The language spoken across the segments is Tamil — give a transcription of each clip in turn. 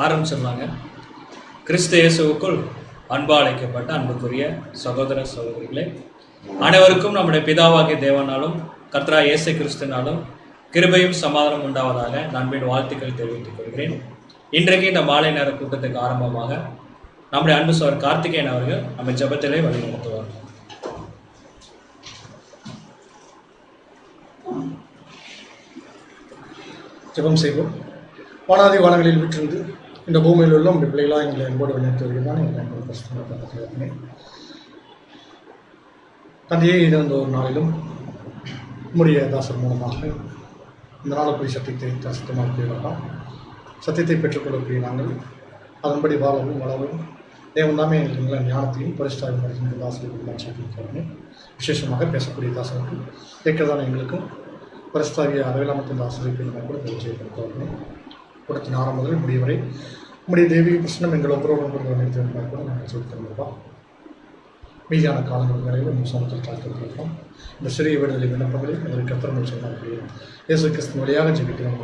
ஆரம்பிச்சிடலாங்க. கிறிஸ்து இயேசுவுக்குள் அன்பா அழைக்கப்பட்ட அன்புக்குரிய சகோதர சகோதரிகளே, அனைவருக்கும் நம்முடைய பிதாவாகிய தேவனாலும் கர்த்தராகிய இயேசு கிறிஸ்துவினாலும் கிருபையும் சமாதானம் உண்டாவதாக அன்பின் வாழ்த்துக்கள் தெரிவித்துக் கொள்கிறேன். இன்றைக்கு இந்த மாலை நேர கூட்டத்துக்கு ஆரம்பமாக நம்முடைய அன்பு சகோதரர் கார்த்திகேயன் அவர்கள் நம்ம ஜெபத்திலே வழிநடத்துவார். ஜெபம் செய்வோம். வானாதி வானங்களில் விட்டிருந்து இந்த பூமியில் உள்ள உங்கள் பிள்ளைகளாக எங்களை அன்போடு வழிநடத்தி வருகிறான். எங்களை அன்போடு கஷ்டமாக தந்தையே, இந்த ஒரு நாளிலும் உம்முடைய தாசர் மூலமாக இந்த நாளப்படி சத்தியத்தை சத்தியமாக சத்தியத்தை பெற்றுக்கொள்ளக்கூடிய நாங்கள் அதன்படி வாழவும் வளரவும் தேவன் தாமே எங்களை ஞானத்தையும் பரிசுத்தாயும் படிக்கின்ற தாசர்களுக்கு விசேஷமாக பேசக்கூடிய தாசர்களுக்கும் கேட்கிறதான எங்களுக்கும் பரிசுத்தாகிய அளவிலாமத்தின் ஆசிரியர்கள் நம்ம கூட தெரிவிக்கப்படுத்தவர்கள் கூடத்தின் ஆரம்பம் முதல் முடிவரை நம்முடைய தெய்வீக பிரச்சனை எங்கள் ஒவ்வொருவரும் கூட நாங்கள் சொல்லித்தருவோம். மீதியான காலங்கள் வரையில் நம்ம சமூகத்தில் காத்திருக்கிறோம். இந்த சிறிய விடுதலை விண்ணப்பங்களில் எங்களுக்கு கத்திரங்கள் சொல்லக்கூடிய இயேசு கிறிஸ்து வழியாக ஜெபிக்கிறோம்.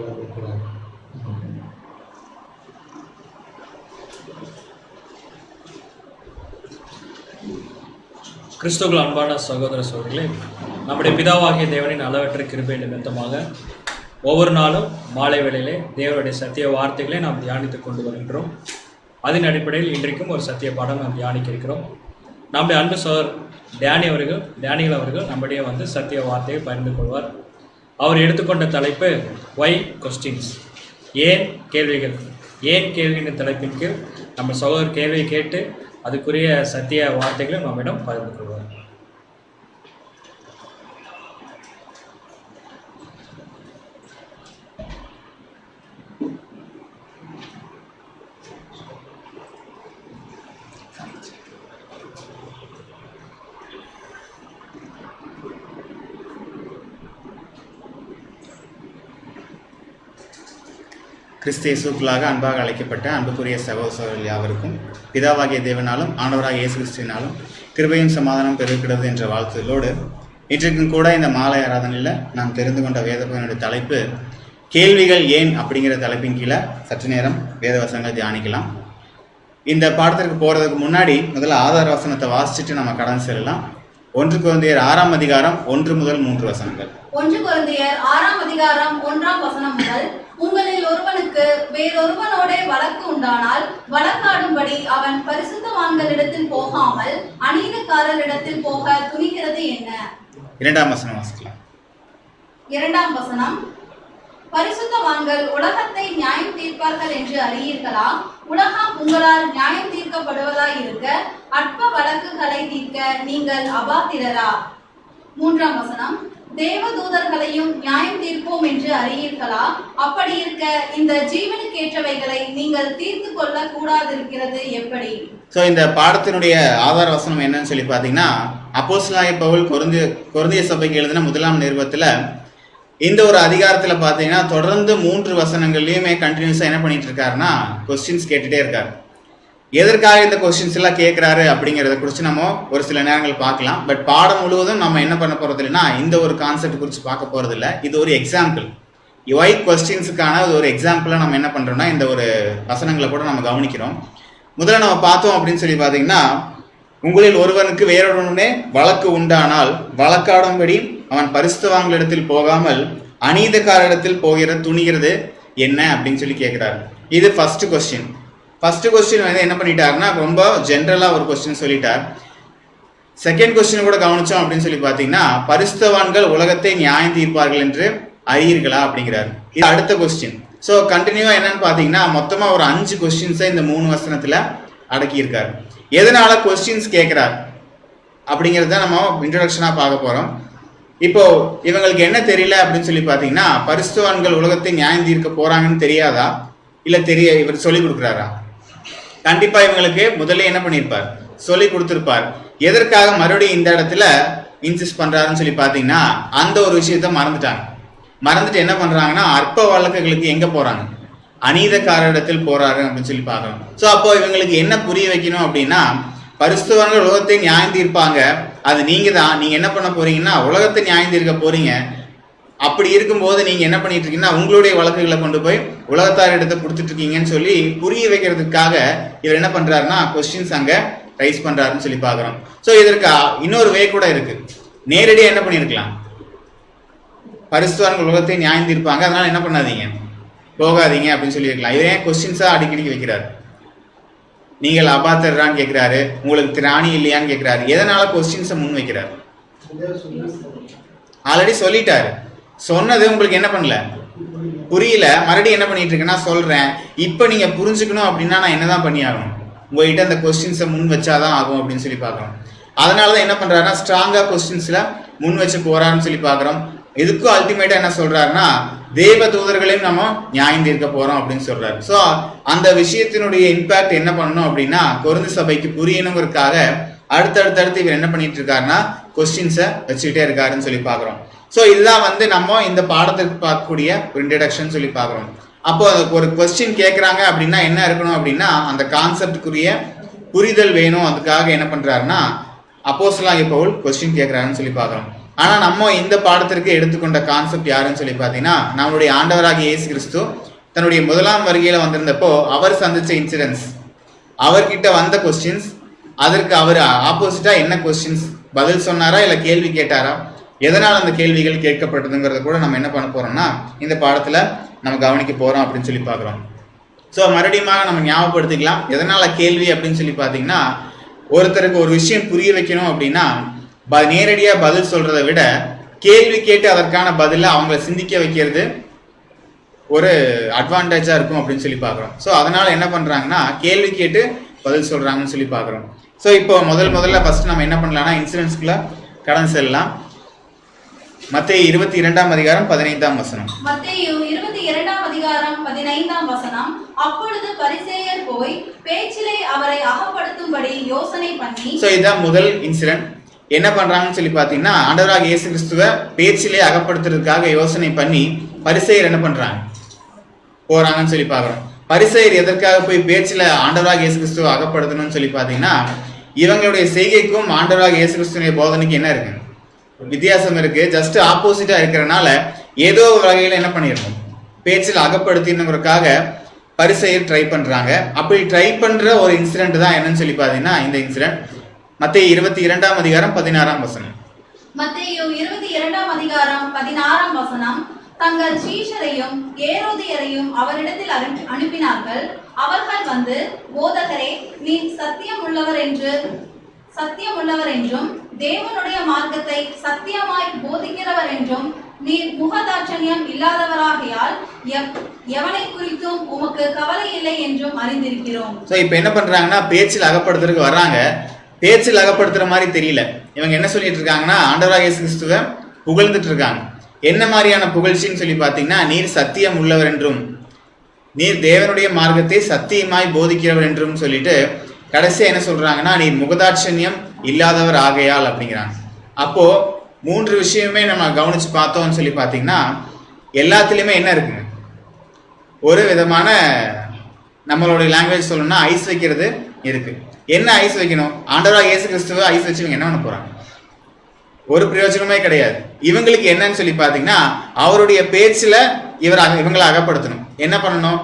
கிறிஸ்துவுக்குள் அன்பான சகோதர சகோதரிகளே, நம்முடைய பிதாவாகிய தேவனின் அளவற்ற கிருபை நிமித்தமாக ஒவ்வொரு நாளும் மாலை வேளையிலே தேவனுடைய சத்திய வார்த்தைகளை நாம் தியானித்துக் கொண்டு வருகின்றோம். அதன் அடிப்படையில் இன்றைக்கும் ஒரு சத்திய பாடம் நாம் தியானிக்க இருக்கிறோம். நம்முடைய அன்பு சகோதரர் டேனியல் அவர்கள் நம்முடைய சத்திய வார்த்தையை பகிர்ந்து கொள்வார். அவர் எடுத்துக்கொண்ட தலைப்பு ஒய் கொஸ்டின்ஸ், ஏன் கேள்விகள். ஏன் கேள்வியின் தலைப்பின் கீழ் நம்ம சகோதரர் கேள்வியை கேட்டு அதுக்குரிய சத்திய வார்த்தைகளை நம்மிடம் பகிர்ந்து கொள்வார். கிறிஸ்து இயேசுக்குள்ளாக அன்பாக அழைக்கப்பட்ட அன்புக்குரிய சகோதரர்கள் யாவருக்கும் பிதாவாகிய தேவனாலும் ஆண்டவராக இயேசு கிறிஸ்துவினாலும் கிருபையும் சமாதானம் பெருகிறது என்ற வாழ்த்துகளோடு இன்றைக்கும் கூட இந்த மாலை ஆராதனையில் நாம் தெரிந்து கொண்ட வேதபுரனுடைய தலைப்பு கேள்விகள் ஏன் அப்படிங்கிற தலைப்பின் கீழே சற்று நேரம் வேதவசனங்களை தியானிக்கலாம். இந்த பாடத்திற்கு போகிறதுக்கு முன்னாடி முதல்ல ஆதார வசனத்தை வாசிச்சுட்டு நம்ம கடந்து செல்லலாம். 1 கொரிந்தியர் 6ஆம் அதிகாரம் 1 முதல் 3 வசனங்கள். 1 கொரிந்தியர் 6ஆம் அதிகாரம் 1ஆம் வசனம் முதல், உங்களில் ஒருவனுக்கு வேறொருவனோட வழக்கு உண்டானால் வழக்காடும்படி அவன் பரிசுத்தவான்களிடத்தில் போகாமல் அநீதிக்காரரிடத்தில் போக துணிகிறது என்ன? 2ஆம் வசனம் வாசிக்கலாம். 2ஆம் வசனம், பரிசுத்தவான்கள் உலகத்தை நியாயம் தீர்ப்பார்கள் என்று அறியீர்களா? உலகம் உங்களால் நியாயம் தீர்க்கப்படுவதாய் இருக்க அற்ப வழக்குகளை தீர்க்க நீங்கள் அபாத்திரரா? 3ஆம் வசனம், தேவதூதர்களையும் நியாயம் தீர்ப்போம் என்று அறியீர்களா? அப்படி இருக்க இந்த ஜீவனுக்கேற்றவைகளை நீங்கள் தீர்த்து கொள்ள கூடாதிருக்கிறது எப்படி? இந்த பாடத்தினுடைய ஆதார வசனம் என்னன்னு சொல்லி பார்த்தீங்கன்னா, அப்போஸ்தலனாகிய பவுல் கொரிந்திய சபைக்கு எழுதின 1ஆம் நிருபத்தில் இந்த ஒரு அதிகாரத்தில் பார்த்தீங்கன்னா தொடர்ந்து 3 வசனங்கள்லையுமே கண்டினியூஸாக என்ன பண்ணிட்டு இருக்காருன்னா கொஸ்டின்ஸ் கேட்டுகிட்டே இருக்காரு. எதற்காக இந்த கொஸ்டின்ஸ் எல்லாம் கேட்குறாரு அப்படிங்கிறத குறித்து நம்ம ஒரு சில நேரங்கள் பார்க்கலாம். பட் பாடம் முழுவதும் நம்ம என்ன பண்ண போகிறது இல்லைன்னா இந்த ஒரு கான்செப்ட் குறித்து பார்க்க போகிறது இல்லை. இது ஒரு எக்ஸாம்பிள், ஒய் கொஸ்டின்ஸுக்கான ஒரு எக்ஸாம்பிளாக நம்ம என்ன பண்ணுறோம்னா இந்த ஒரு வசனங்களை கூட நம்ம கவனிக்கிறோம். முதல்ல நம்ம பார்த்தோம் அப்படின்னு சொல்லி பார்த்தீங்கன்னா, உங்களில் ஒருவனுக்கு வேறொருவனே வழக்கு உண்டானால் வழக்காடும்படி அவன் பரிசுத்தவான்களிடத்தில் போகாமல் அநீதிக்காரரிடத்தில் துணிகிறது என்ன அப்படின்னு சொல்லி கேட்குறாரு. இது ஃபர்ஸ்ட் கொஸ்டின். ஃபர்ஸ்ட் கொஸ்டின் என்ன பண்ணிட்டாருன்னா ரொம்ப ஜென்ரலாக ஒரு கொஸ்டின் சொல்லிட்டார். செகண்ட் கொஸ்டின் கூட கவனிச்சோம் அப்படின்னு சொல்லி பார்த்தீங்கன்னா, பரிசுத்தவான்கள் உலகத்தை நியாயம் தீர்ப்பார்கள் என்று அறியீர்களா அப்படிங்கிறாரு. இது அடுத்த கொஸ்டின். ஸோ கண்டினியூவா என்னன்னு பார்த்தீங்கன்னா மொத்தமாக ஒரு 5 கொஸ்டின்ஸை இந்த 3 வசனத்தில் அடக்கியிருக்காரு. எதனால கொஸ்டின்ஸ் கேட்குறாரு அப்படிங்கிறத நம்ம இன்ட்ரோடக்ஷனாக பார்க்க போகிறோம். இப்போ இவங்களுக்கு என்ன தெரியல அப்படின்னு சொல்லி பார்த்தீங்கன்னா, பரிசுத்தவான்கள் உலகத்தை நியாயம் தீர்க்க போறாங்கன்னு தெரியாதா, இல்லை இவர் சொல்லி கொடுக்குறாரா? கண்டிப்பா இவங்களுக்கு முதல்ல என்ன பண்ணியிருப்பார், சொல்லி கொடுத்துருப்பார். எதற்காக மறுபடியும் இந்த இடத்துல இன்சிஸ்ட் பண்றாருன்னு சொல்லி பார்த்தீங்கன்னா, அந்த ஒரு விஷயத்த மறந்துட்டு என்ன பண்றாங்கன்னா அற்ப வழக்குகளுக்கு எங்க போறாங்க, அநீதக்காரரிடத்தில் போறாரு அப்படின்னு சொல்லி பார்க்கணும். ஸோ அப்போ இவங்களுக்கு என்ன புரிய வைக்கணும் அப்படின்னா, பரிசுத்தவான்கள் உலகத்தை நியாயம் தீர்ப்பாங்க, அது நீங்க தான். நீங்க என்ன பண்ண போறீங்கன்னா உலகத்தை நியாயம் தீர்க்க போறீங்க. அப்படி இருக்கும்போது நீங்க என்ன பண்ணிட்டு இருக்கீங்கன்னா உங்களுடைய வழக்குகளை கொண்டு போய் உலகத்தார் இடத்தை கொடுத்துட்டு இருக்கீங்கன்னு சொல்லி புரிய வைக்கிறதுக்காக இவர் என்ன பண்றாருன்னா கொஸ்டின்ஸ் அங்க ரைஸ் பண்றாருன்னு சொல்லி பாக்குறோம். ஸோ இதற்கு இன்னொரு வே கூட இருக்கு. நேரடியாக என்ன பண்ணியிருக்கலாம், பரிசுத்தவான்கள் உலகத்தை நியாயம் தீர்ப்பாங்க, அதனால என்ன பண்ணாதீங்க, போகாதீங்க அப்படின்னு சொல்லியிருக்கலாம். இவரே கொஸ்டின்ஸா அடிக்கடி வைக்கிறாரு. நீங்கள் அபாத்தர்றான்னு கேட்கிறாரு, உங்களுக்கு திராணி இல்லையான்னு கேட்கிறாரு. எதனால கொஸ்டின்ஸை முன் வைக்கிறாரு? ஆல்ரெடி சொல்லிட்டாரு. சொன்னது உங்களுக்கு என்ன பண்ணல, புரியல. மறுபடியும் என்ன பண்ணிட்டு இருக்கேன்னா சொல்றேன், இப்போ நீங்க புரிஞ்சுக்கணும் அப்படின்னா நான் என்னதான் பண்ணி ஆகணும், உங்ககிட்ட அந்த கொஸ்டின்ஸை முன் வச்சாதான் ஆகும் அப்படின்னு சொல்லி பார்க்கறோம். அதனாலதான் என்ன பண்றாருன்னா ஸ்ட்ராங்கா கொஸ்டின்ஸ்ல முன் வச்சு போறாருன்னு சொல்லி பார்க்கறோம். இதுக்கும் அல்டிமேட்டா என்ன சொல்றாருன்னா தேவ தூதர்களையும் நம்ம நியாயம் தீர்க்க போறோம் அப்படின்னு சொல்றாரு. ஸோ அந்த விஷயத்தினுடைய இம்பாக்ட் என்ன பண்ணணும் அப்படின்னா கொரிந்து சபைக்கு புரியணுங்கிறதுக்காக அடுத்தடுத்து இவர் என்ன பண்ணிட்டு இருக்காருன்னா கொஸ்டின்ஸை வச்சுக்கிட்டே இருக்காருன்னு சொல்லி பார்க்குறோம். ஸோ இதுதான் நம்ம இந்த பாடத்துக்கு பார்க்கக்கூடிய ஒரு இன்ட்ரடக்ஷன் சொல்லி பார்க்குறோம். அப்போ ஒரு கொஸ்டின் கேட்குறாங்க அப்படின்னா என்ன இருக்கணும் அப்படின்னா அந்த கான்செப்டுக்குரிய புரிதல் வேணும். அதுக்காக என்ன பண்றாருன்னா அப்போஸ்தலனாகிய பவுல் கொஸ்டின் கேட்குறாருன்னு சொல்லி பார்க்குறோம். ஆனா நம்ம இந்த பாடத்திற்கு எடுத்துக்கொண்ட கான்செப்ட் யாருன்னு சொல்லி பார்த்தீங்கன்னா நம்மளுடைய ஆண்டவராகிய இயேசு கிறிஸ்து தன்னுடைய முதலாம் வருகையில வந்திருந்தப்போ அவர் சந்திச்ச இன்சிடென்ட்ஸ், அவர்கிட்ட வந்த கொஸ்டின்ஸ், அதற்கு அவர் ஆப்போசிட்டா என்ன கொஸ்டின்ஸ் பதில் சொன்னாரா இல்ல கேள்வி கேட்டாரா, எதனால் அந்த கேள்விகள் கேட்கப்பட்டதுங்கிறத கூட நம்ம என்ன பண்ண போறோம்னா இந்த பாடத்துல நம்ம கவனிக்க போறோம் அப்படின்னு சொல்லி பார்க்குறோம். ஸோ மறுபடியும் நம்ம ஞாபகப்படுத்திக்கலாம் எதனால கேள்வி அப்படின்னு சொல்லி பார்த்தீங்கன்னா ஒருத்தருக்கு ஒரு விஷயம் புரிய வைக்கணும் அப்படின்னா நேரடியாக பதில் சொல்றதை விட கேள்வி கேட்டு அதற்கான பதில அவங்கள சிந்திக்க வைக்கிறது ஒரு அட்வான்டேஜா இருக்கும் அப்படின்னு சொல்லி பார்க்குறோம். ஸோ அதனால என்ன பண்றாங்கன்னா கேள்வி கேட்டு பதில் சொல்றாங்கன்னு சொல்லி பார்க்குறோம். ஸோ இப்போ முதல்ல ஃபர்ஸ்ட் நம்ம என்ன பண்ணலாம்னா இன்சிடென்ட்ஸ்குள்ள கடந்து செல்லலாம். மத்தேயு 22:15 மத்தேயு 22:15 அப்பொழுது பரிசேயர் போய் பேச்சிலே அவரை அகப்படுத்தும்படி யோசனை பண்ணி. ஸோ இதுதான் முதல் இன்சிடென்ட். என்ன பண்றாங்கன்னு சொல்லி பாத்தீங்கன்னா ஆண்டவராகிய இயேசு கிறிஸ்துவை பேச்சிலே அகப்படுத்துறதுக்காக யோசனை பண்ணி பரிசேயர் என்ன பண்றாங்க போறாங்கன்னு சொல்லி பாக்குறோம். பரிசேயர் எதற்காக போய் பேச்சில ஆண்டவராகிய இயேசு கிறிஸ்துவை அகப்படுத்தணும்னு சொல்லி பாத்தீங்கன்னா இவங்களுடைய செய்கைக்கும் ஆண்டவராகிய இயேசு கிறிஸ்துவின் போதனைக்கு என்ன இருக்கு, வித்தியாசம் இருக்கு. ஜஸ்ட் ஆப்போசிட்டா இருக்கிறனால ஏதோ வகையில என்ன பண்ணிடணும் பேச்சில் அகப்படுத்தினுங்கிறதுக்காக பரிசேயர் ட்ரை பண்றாங்க. அப்படி ட்ரை பண்ற ஒரு இன்சிடென்ட் தான் என்னன்னு சொல்லி பாத்தீங்கன்னா இந்த இன்சிடென்ட் மத்தேயு 22:16 மத்தேயு 22:16 தங்கள் சீஷரையும் ஏரோதியரையும் அவரிடத்தில் அனுப்பினார்கள். அவர்கள் வந்து போதகரே நீ சத்தியம் உள்ளவர் என்றும் தேவனுடைய மார்க்கத்தை சத்தியமாய் போதிக்கிறவர் என்றும் நீர் முகதாட்சண்யம் இல்லாதவராகையால் எவனை குறித்தும் உமக்கு கவலை இல்லை என்றும் அறிந்திருக்கிறோம். சோ இப்போ என்ன பண்றாங்கன்னா பேச்சில் அகப்படுத்துறதுக்கு வர்றாங்க. பேச்சில் அகப்படுத்துற மாதிரி தெரியல. இவங்க என்ன சொல்லிட்டு இருக்காங்கன்னா ஆண்டவராகிய இயேசு கிறிஸ்துவை புகழ்ந்துட்டு இருக்காங்க. என்ன மாதிரியான புகழ்ச்சின்னு சொல்லி பார்த்தீங்கன்னா நீர் சத்தியம் உள்ளவர் என்றும் நீர் தேவனுடைய மார்க்கத்தை சத்தியமாய் போதிக்கிறவர் என்றும் சொல்லிட்டு கடைசியா என்ன சொல்றாங்கன்னா நீர் முகதாட்சண்யம் இல்லாதவர் ஆகையால் அப்படிங்கிறாங்க. அப்போ 3 விஷயமே நம்ம கவனிச்சு பார்த்தோம்னு சொல்லி பார்த்தீங்கன்னா எல்லாத்துலேயுமே என்ன இருக்குங்க, ஒரு விதமான நம்மளுடைய லாங்குவேஜ் சொல்லணும்னா ஐஸ் வைக்கிறது இருக்கு. என்ன ஐஸ் வைக்கணும், ஆண்டவராகிய இயேசு கிறிஸ்துவை ஐஸ் வச்சு இவங்க என்ன பண்ண போறாங்க, ஒரு பிரயோஜனமே கிடையாது. இவங்களுக்கு என்னன்னு சொல்லி பார்த்தீங்கன்னா அவருடைய பேச்சில் இவங்களை அகப்படுத்தணும். என்ன பண்ணணும்,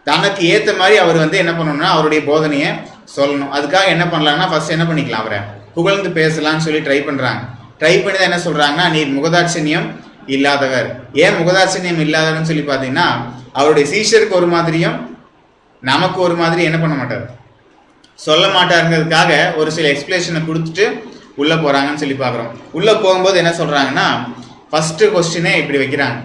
தனக்கு ஏற்ற மாதிரி அவர் என்ன பண்ணணும்னா அவருடைய போதனையை சொல்லணும். அதுக்காக என்ன பண்ணலாம்னா ஃபர்ஸ்ட் என்ன பண்ணிக்கலாம், அவரை புகழ்ந்து பேசலாம்னு சொல்லி ட்ரை பண்றாங்க. ட்ரை பண்ணி தான் என்ன சொல்றாங்கன்னா நீர் முகதாட்சண்யம் இல்லாதவர். ஏன் முகதாட்சண்யம் இல்லாதவர்னு சொல்லி பார்த்தீங்கன்னா அவருடைய சீஷருக்கு ஒரு மாதிரியும் நமக்கு ஒரு மாதிரி என்ன பண்ண மாட்டார், சொல்ல மாட்டாருங்கிறதுக்காக ஒரு சில எக்ஸ்பிளேஷனை கொடுத்துட்டு உள்ள போறாங்கன்னு சொல்லி பார்க்குறோம். உள்ள போகும்போது என்ன சொல்றாங்கன்னா ஃபர்ஸ்ட் கொஸ்டினே இப்படி வைக்கிறாங்க.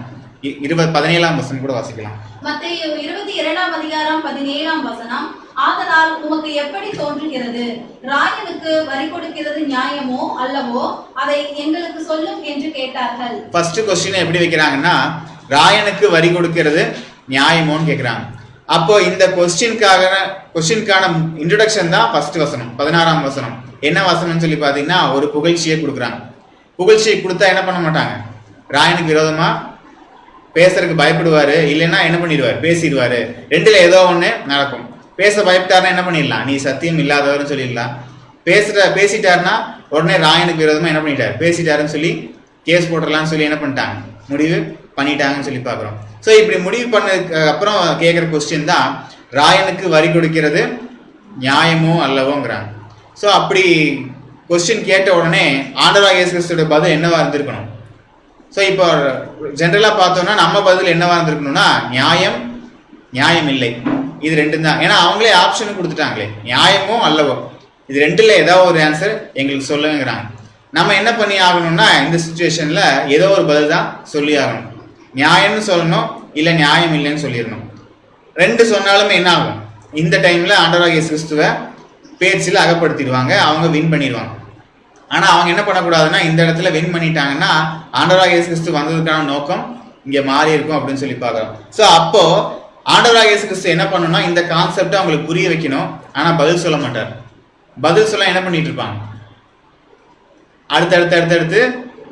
17 கூட வாசிக்கலாம். மத்தேயு 22:17 ஆதலால் உமக்கு எப்படி தோன்றுகிறது, ராயனுக்கு வரி கொடுக்கிறது நியாயமோ அல்லவோ, அதை எங்களுக்கு சொல்லும் என்று கேட்டார்கள். ஃபர்ஸ்ட் கொஸ்டினை எப்படி வைக்கிறாங்கன்னா ராயனுக்கு வரி கொடுக்கிறது நியாயமோன்னு கேட்கிறாங்க. அப்போ இந்த கொஸ்டினுக்கான இன்ட்ரோடக்ஷன் தான் ஃபர்ஸ்ட் வசனம் 16 என்ன வசனம்னு சொல்லி பார்த்தீங்கன்னா ஒரு புகழ்ச்சியை கொடுக்குறாங்க. புகழ்ச்சியை கொடுத்தா என்ன பண்ண மாட்டாங்க, ராயனுக்கு விரோதமா பேசுறதுக்கு பயப்படுவாரு, இல்லைன்னா என்ன பண்ணிடுவார் பேசிடுவாரு. ரெண்டுல ஏதோ ஒண்ணு நடக்கும். பேச பயப்பட்டாருன்னா என்ன பண்ணிடலாம், நீ சத்தியம் இல்லாதவர்னு சொல்லிடலாம். பேசிட்டாருன்னா உடனே ராயனுக்கு விரோதமா என்ன பண்ணிட்டாரு பேசிட்டாருன்னு சொல்லி கேஸ் போட்டுடலாம்னு சொல்லி என்ன பண்ணிட்டாங்க முடிவு பண்ணிட்டாங்கன்னு சொல்லி பார்க்குறோம். ஸோ இப்படி முடிவு பண்ணதுக்கு அப்புறம் கேட்குற கொஸ்டின் தான் ராயனுக்கு வரி கொடுக்கிறது நியாயமோ அல்லவோங்கிறாங்க. ஸோ அப்படி கொஸ்டின் கேட்ட உடனே ஆண்டவராகிய இயேசு கிறிஸ்துவோட பதில் என்னவா இருந்திருக்கணும்? ஸோ இப்போ ஜென்ரலாக பார்த்தோம்னா நம்ம பதில் என்னவா இருந்திருக்கணும்னா நியாயம் இல்லை, இது ரெண்டும் தான். ஏன்னா அவங்களே ஆப்ஷன் கொடுத்துட்டாங்களே, நியாயமோ அல்லவோ, இது ரெண்டுல ஏதாவது ஒரு ஆன்சர் எங்களுக்கு சொல்லுங்கிறாங்க. நம்ம என்ன பண்ணி ஆகணும்னா இந்த சுச்சுவேஷன்ல ஏதோ ஒரு பதில் தான் சொல்லி ஆகணும். நியாயம்னு சொல்லணும், இல்லை நியாயம் இல்லைன்னு சொல்லிடணும். ரெண்டு சொன்னாலுமே என்ன ஆகும்? இந்த டைம்ல ஆண்டவராகிய இயேசு கிறிஸ்துவை பேச்சில் அகப்படுத்திடுவாங்க, அவங்க வின் பண்ணிடுவாங்க. ஆனா அவங்க என்ன பண்ணக்கூடாதுன்னா இந்த இடத்துல வின் பண்ணிட்டாங்கன்னா ஆண்டவராகிய இயேசு கிறிஸ்து வந்ததுக்கான நோக்கம் இங்க மாறி இருக்கும் அப்படின்னு சொல்லி பார்க்குறோம். ஸோ அப்போ ஆண்டவராகிய இயேசு கிறிஸ்து என்ன பண்ணணும்னா இந்த கான்செப்டை அவங்களுக்கு புரிய வைக்கணும். ஆனா பதில் சொல்ல மாட்டார். பதில் சொல்ல என்ன பண்ணிட்டு இருப்பாங்க? அடுத்தடுத்து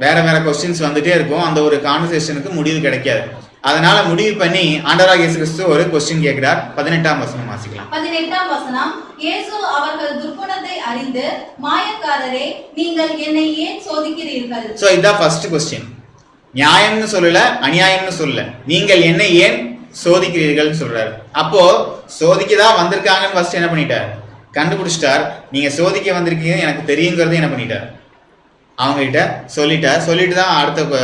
வேற கொஸ்டின்ஸ் வந்துட்டே இருக்கும். அந்த ஒரு கான்வர்சேஷனுக்கு முடிவு கிடைக்காது. அதனால முடிவு பண்ணி ஆண்டவராகிய இயேசு கிறிஸ்து ஒரு கொஸ்டின் கேட்கிறார். 18ஆம் வசனம் வாசிக்கலாம். 18ஆம் வசனம், இயேசு அவர்கள் துர்க்குணத்தை அறிந்து, மாயக்காரரே, நீங்கள் என்னை ஏன் சோதிக்கிறீர்கள்? சோ இதான் ஃபர்ஸ்ட் கொஸ்டின். நியாயம்னு சொல்லல, அநியாயம்னு சொல்லல, நீங்கள் என்னை ஏன் சோதிக்கிறீர்கள் சொல்றாரு. அப்போ சோதிக்கதான் வந்திருக்காங்கன்னு ஃபர்ஸ்ட் என்ன பண்ணிட்டார்? கண்டுபிடிச்சிட்டார். நீங்க சோதிக்க வந்திருக்கீங்க எனக்கு தெரியுங்கிறத என்ன பண்ணிட்டார்? அவங்க கிட்ட சொல்லிட்டு தான் அடுத்த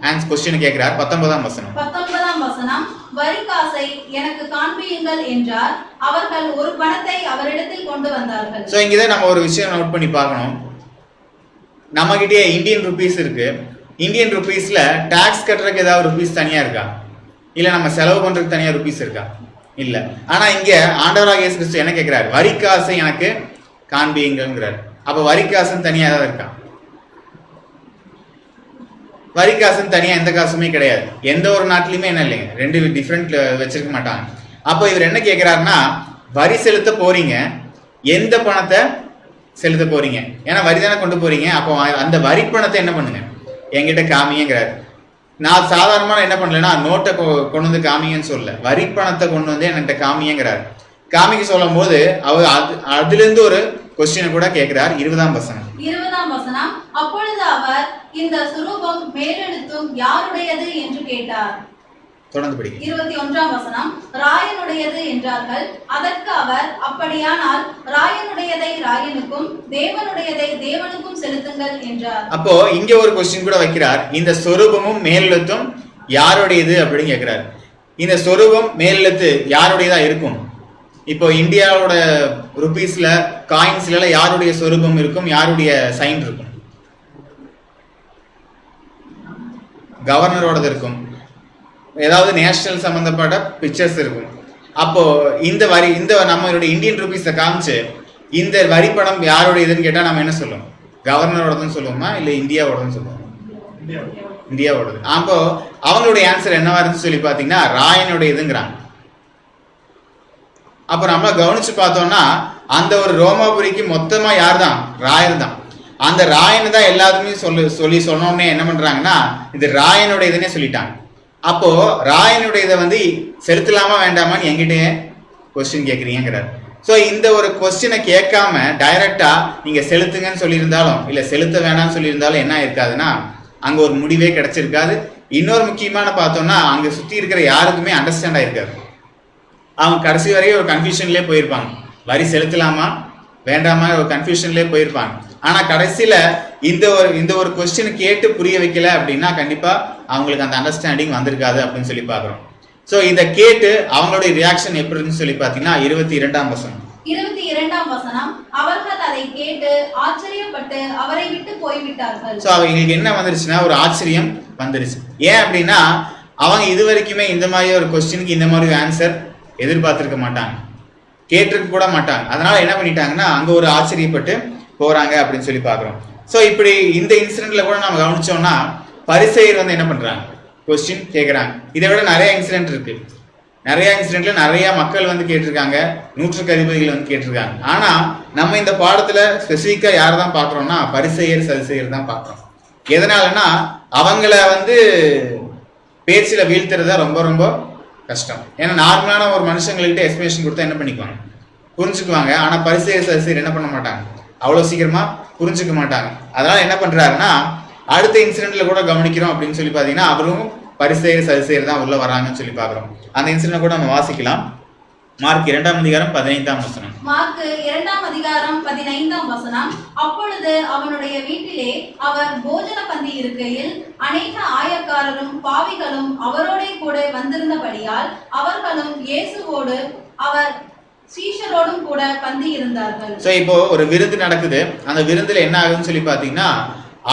ஆன்சர் கொஸ்டின் கேட்கிறார். 19ஆம் வசனம். 19ஆம் வசனம், வரி காசை எனக்கு காண்பியுங்கள் என்றார். அவர்கள் ஒரு பணத்தை அவரிடத்தில் கொண்டு வந்தார்கள். சோ இங்கதான் நம்ம ஒரு விஷயம் நோட் பண்ணி பார்க்கணும். நம்ம கிட்டே இந்தியன் ருபீஸ் இருக்கு. இந்தியன் ருபீஸ்ல டாக்ஸ் கட்டுறதுக்கு ஏதாவது ருபீஸ் தனியா இருக்கா? இல்ல நம்ம செலவு பண்றதுக்கு தனியா ருபீஸ் இருக்கா? இல்ல. ஆனா இங்க ஆண்டவராகிய இயேசு கிறிஸ்து என்ன கேட்கிறார்? வரி காசை எனக்கு காண்பியுங்கிறார். அப்ப வரி காசுன்னு தனியா ஏதாவது இருக்கா? வரி காசுன்னு தனியா எந்த காசுமே கிடையாது. எந்த ஒரு நாட்டிலுமே என்ன இல்லைங்க, ரெண்டு டிஃப்ரெண்ட் வச்சிருக்க மாட்டாங்க. அப்போ இவர் என்ன கேட்கிறாருன்னா, வரி செலுத்த போறீங்க, எந்த பணத்தை செலுத்த போறீங்க? ஏன்னா வரி தானே கொண்டு போறீங்க. அப்போ அந்த வரி பணத்தை என்ன பண்ணுங்க, என்கிட்ட காமிங்கிறாரு. நான் சாதாரணமாக என்ன பண்ணலன்னா நோட்டை கொண்டு வந்து காமிங்கன்னு சொல்லல, வரி பணத்தை கொண்டு வந்து என்கிட்ட காமிங்கிறாரு. காமிக்க சொல்லும் போது அவர் அதுல இருந்து ஒரு கொஸ்டினை கூட கேட்கிறார். 20ஆம் வசனம். 20ஆம் வசனம், அப்பொழுது அவர் இந்த சுரூபம் மேலெழுத்தும் யாருடையது என்று கேட்டார். தொடர்ந்து படிங்க. 21ஆம் வசனம், ராயனுடையது என்றார்கள். அதற்கு அவர், அப்படியானால் ராயனுடையதை ராயனுக்கும் தேவனுடையதை தேவனுக்கும் செலுத்துங்கள் என்றார். அப்போ இங்க ஒரு கொஸ்டின் கூட வைக்கிறார். இந்த சொரூபமும் மேலெழுத்தும் யாருடையது அப்படின்னு கேட்கிறார். இந்த சொரூபம் மேலெழுத்து யாருடையதா இருக்கும்? இப்போ இந்தியாவோட ருபீஸ்ல காயின்ஸ்ல யாருடைய சொரூபம் இருக்கும், யாருடைய சைன் இருக்கும்? கவர்னரோடது இருக்கும். ஏதாவது நேஷனல் சம்பந்தப்பட்ட பிக்சர்ஸ் இருக்கும். அப்போ இந்த நம்மளுடைய இந்தியன் ருபீஸை காமிச்சு இந்த வரி பணம் யாருடைய இதுன்னு கேட்டா நம்ம என்ன சொல்லுவோம்? கவர்னரோடதுன்னு சொல்லுவோமா இல்ல இந்தியாவோடதுன்னு சொல்லுவோம்? இந்தியாவோடது. அப்போ அவங்களுடைய ஆன்சர் என்னவா இருந்து சொல்லி பாத்தீங்கன்னா ராயனுடைய இதுங்கிறாங்க. அப்ப நம்ம கவனிச்சு பார்த்தோம்னா அந்த ஒரு ரோமாபுரிக்கு மொத்தமா யார் தான்? ராயர் தான். அந்த ராயன் தான் எல்லாருமே சொல்லி சொன்னோடனே என்ன பண்றாங்கன்னா இது ராயனுடைய இதுன்னே சொல்லிட்டாங்க. அப்போ ராயனுடைய இதை வந்து செலுத்தலாமா வேண்டாமான்னு என்கிட்ட கொஸ்டின் கேட்குறீங்கிறார். ஸோ இந்த ஒரு கொஸ்டினை கேட்காம டைரக்டா நீங்க செலுத்துங்கன்னு சொல்லியிருந்தாலும் இல்ல செலுத்த வேணாம்னு சொல்லியிருந்தாலும் என்ன இருக்காதுன்னா அங்க ஒரு முடிவே கிடைச்சிருக்காது. இன்னொரு முக்கியமான பார்த்தோம்னா அங்க சுத்தி இருக்கிற யாருக்குமே அண்டர்ஸ்டாண்ட் ஆயிருக்காது. அவங்க கடைசி வரைக்கும் ஒரு கன்ஃபியூஷன்லேயே போயிருப்பாங்க. வரி செலுத்தலாமா வேண்டாமா ஒரு கன்ஃபியூஷன்லேயே போயிருப்பாங்க. ஆனா கடைசியில இந்த ஒரு கொஸ்டின் கேட்டு புரிய வைக்கல அப்படின்னா கண்டிப்பா அவங்களுக்கு அந்த அண்டர்ஸ்டாண்டிங் வந்திருக்காது அப்படின்னு சொல்லி பாக்குறோம். சோ இதை கேட்டு அவங்களுடைய ரியாக்ஷன் எப்படி இருக்குன்னு சொல்லி பாத்தீங்கன்னா 22ஆம் வசனம். 22ஆம் வசனம், அவர்கள் அதை கேட்டு ஆச்சரியப்பட்டு அவரை விட்டு போய்விட்டார்கள். சோ அவங்களுக்கு என்ன வந்துருச்சுன்னா ஒரு ஆச்சரியம் வந்துருச்சு. ஏன் அப்படின்னா அவங்க இது வரைக்குமே இந்த மாதிரி ஒரு கொஸ்டினுக்கு இந்த மாதிரி ஆன்சர் எதிர்பார்த்திருக்க மாட்டாங்க, கேட்டிருக்க கூட மாட்டாங்க. அதனால என்ன பண்ணிட்டாங்கன்னா அங்க ஒரு ஆச்சரியப்பட்டு போறாங்க அப்படின்னு சொல்லி பாக்குறோம். சோ இப்படி இந்த இன்சிடென்ட்ல கூட நம்ம கவனிச்சோம்னா பரிசேயர் வந்து என்ன பண்றாங்க, கொஸ்டின் கேட்கறாங்க. இதை விட நிறைய இன்சிடென்ட் இருக்கு. நிறைய இன்சிடென்ட்ல நிறைய மக்கள் வந்து கேட்டிருக்காங்க, நூற்றுக்கு அதிபதிகள் வந்து கேட்டிருக்காங்க. ஆனா நம்ம இந்த பாடத்துல ஸ்பெசிஃபிக்கா யாரை தான் பாக்குறோம்னா பரிசேயர் சதுசேயர் தான் பாக்குறோம். எதனாலன்னா அவங்கள வந்து பேச்சில வீழ்த்துறதா ரொம்ப ரொம்ப கஷ்டம். ஏன்னா நார்மலான ஒரு மனுஷங்கள்கிட்ட எக்ஸ்பிளேஷன் கொடுத்தா என்ன பண்ணிக்குவாங்க, புரிஞ்சுக்குவாங்க. ஆனா பரிசேயர் சதுசேயர் என்ன பண்ண மாட்டாங்க, அவ்வளவு சீக்கிரமா புரிஞ்சுக்க மாட்டாங்க. அதனால என்ன பண்றாருன்னா அடுத்த இன்சிடென்ட்ல கூட கவனிக்கிறோம் அப்படின்னு சொல்லி பாத்தீங்கன்னா அவரும் பரிசேயர் சதுசேயர் தான் உள்ள வராங்கன்னு சொல்லி பார்க்குறோம். அந்த இன்சிடென்ட் கூட நம்ம வாசிக்கலாம். மார்க் 2ஆம் அதிகாரம் 15ஆம் வசனம். மார்க் 2ஆம் அதிகாரம் 15ஆம் வசனம். அப்பொழுது அவனுடைய வீட்டிலே அவர் போஜன பந்தி இருக்கையில் அநேக ஆயக்காரரும் பாவிகளும் அவரோட கூட வந்திருந்தபடியால் அவர்களும் இயேசுவோடு அவர் சீஷரோடும் கூட பந்தி இருந்தார்கள். சோ இப்போ ஒரு விருந்து நடக்குது. அந்த விருந்துல என்ன ஆகுதுன்னு சொல்லி பாத்தீங்கன்னா,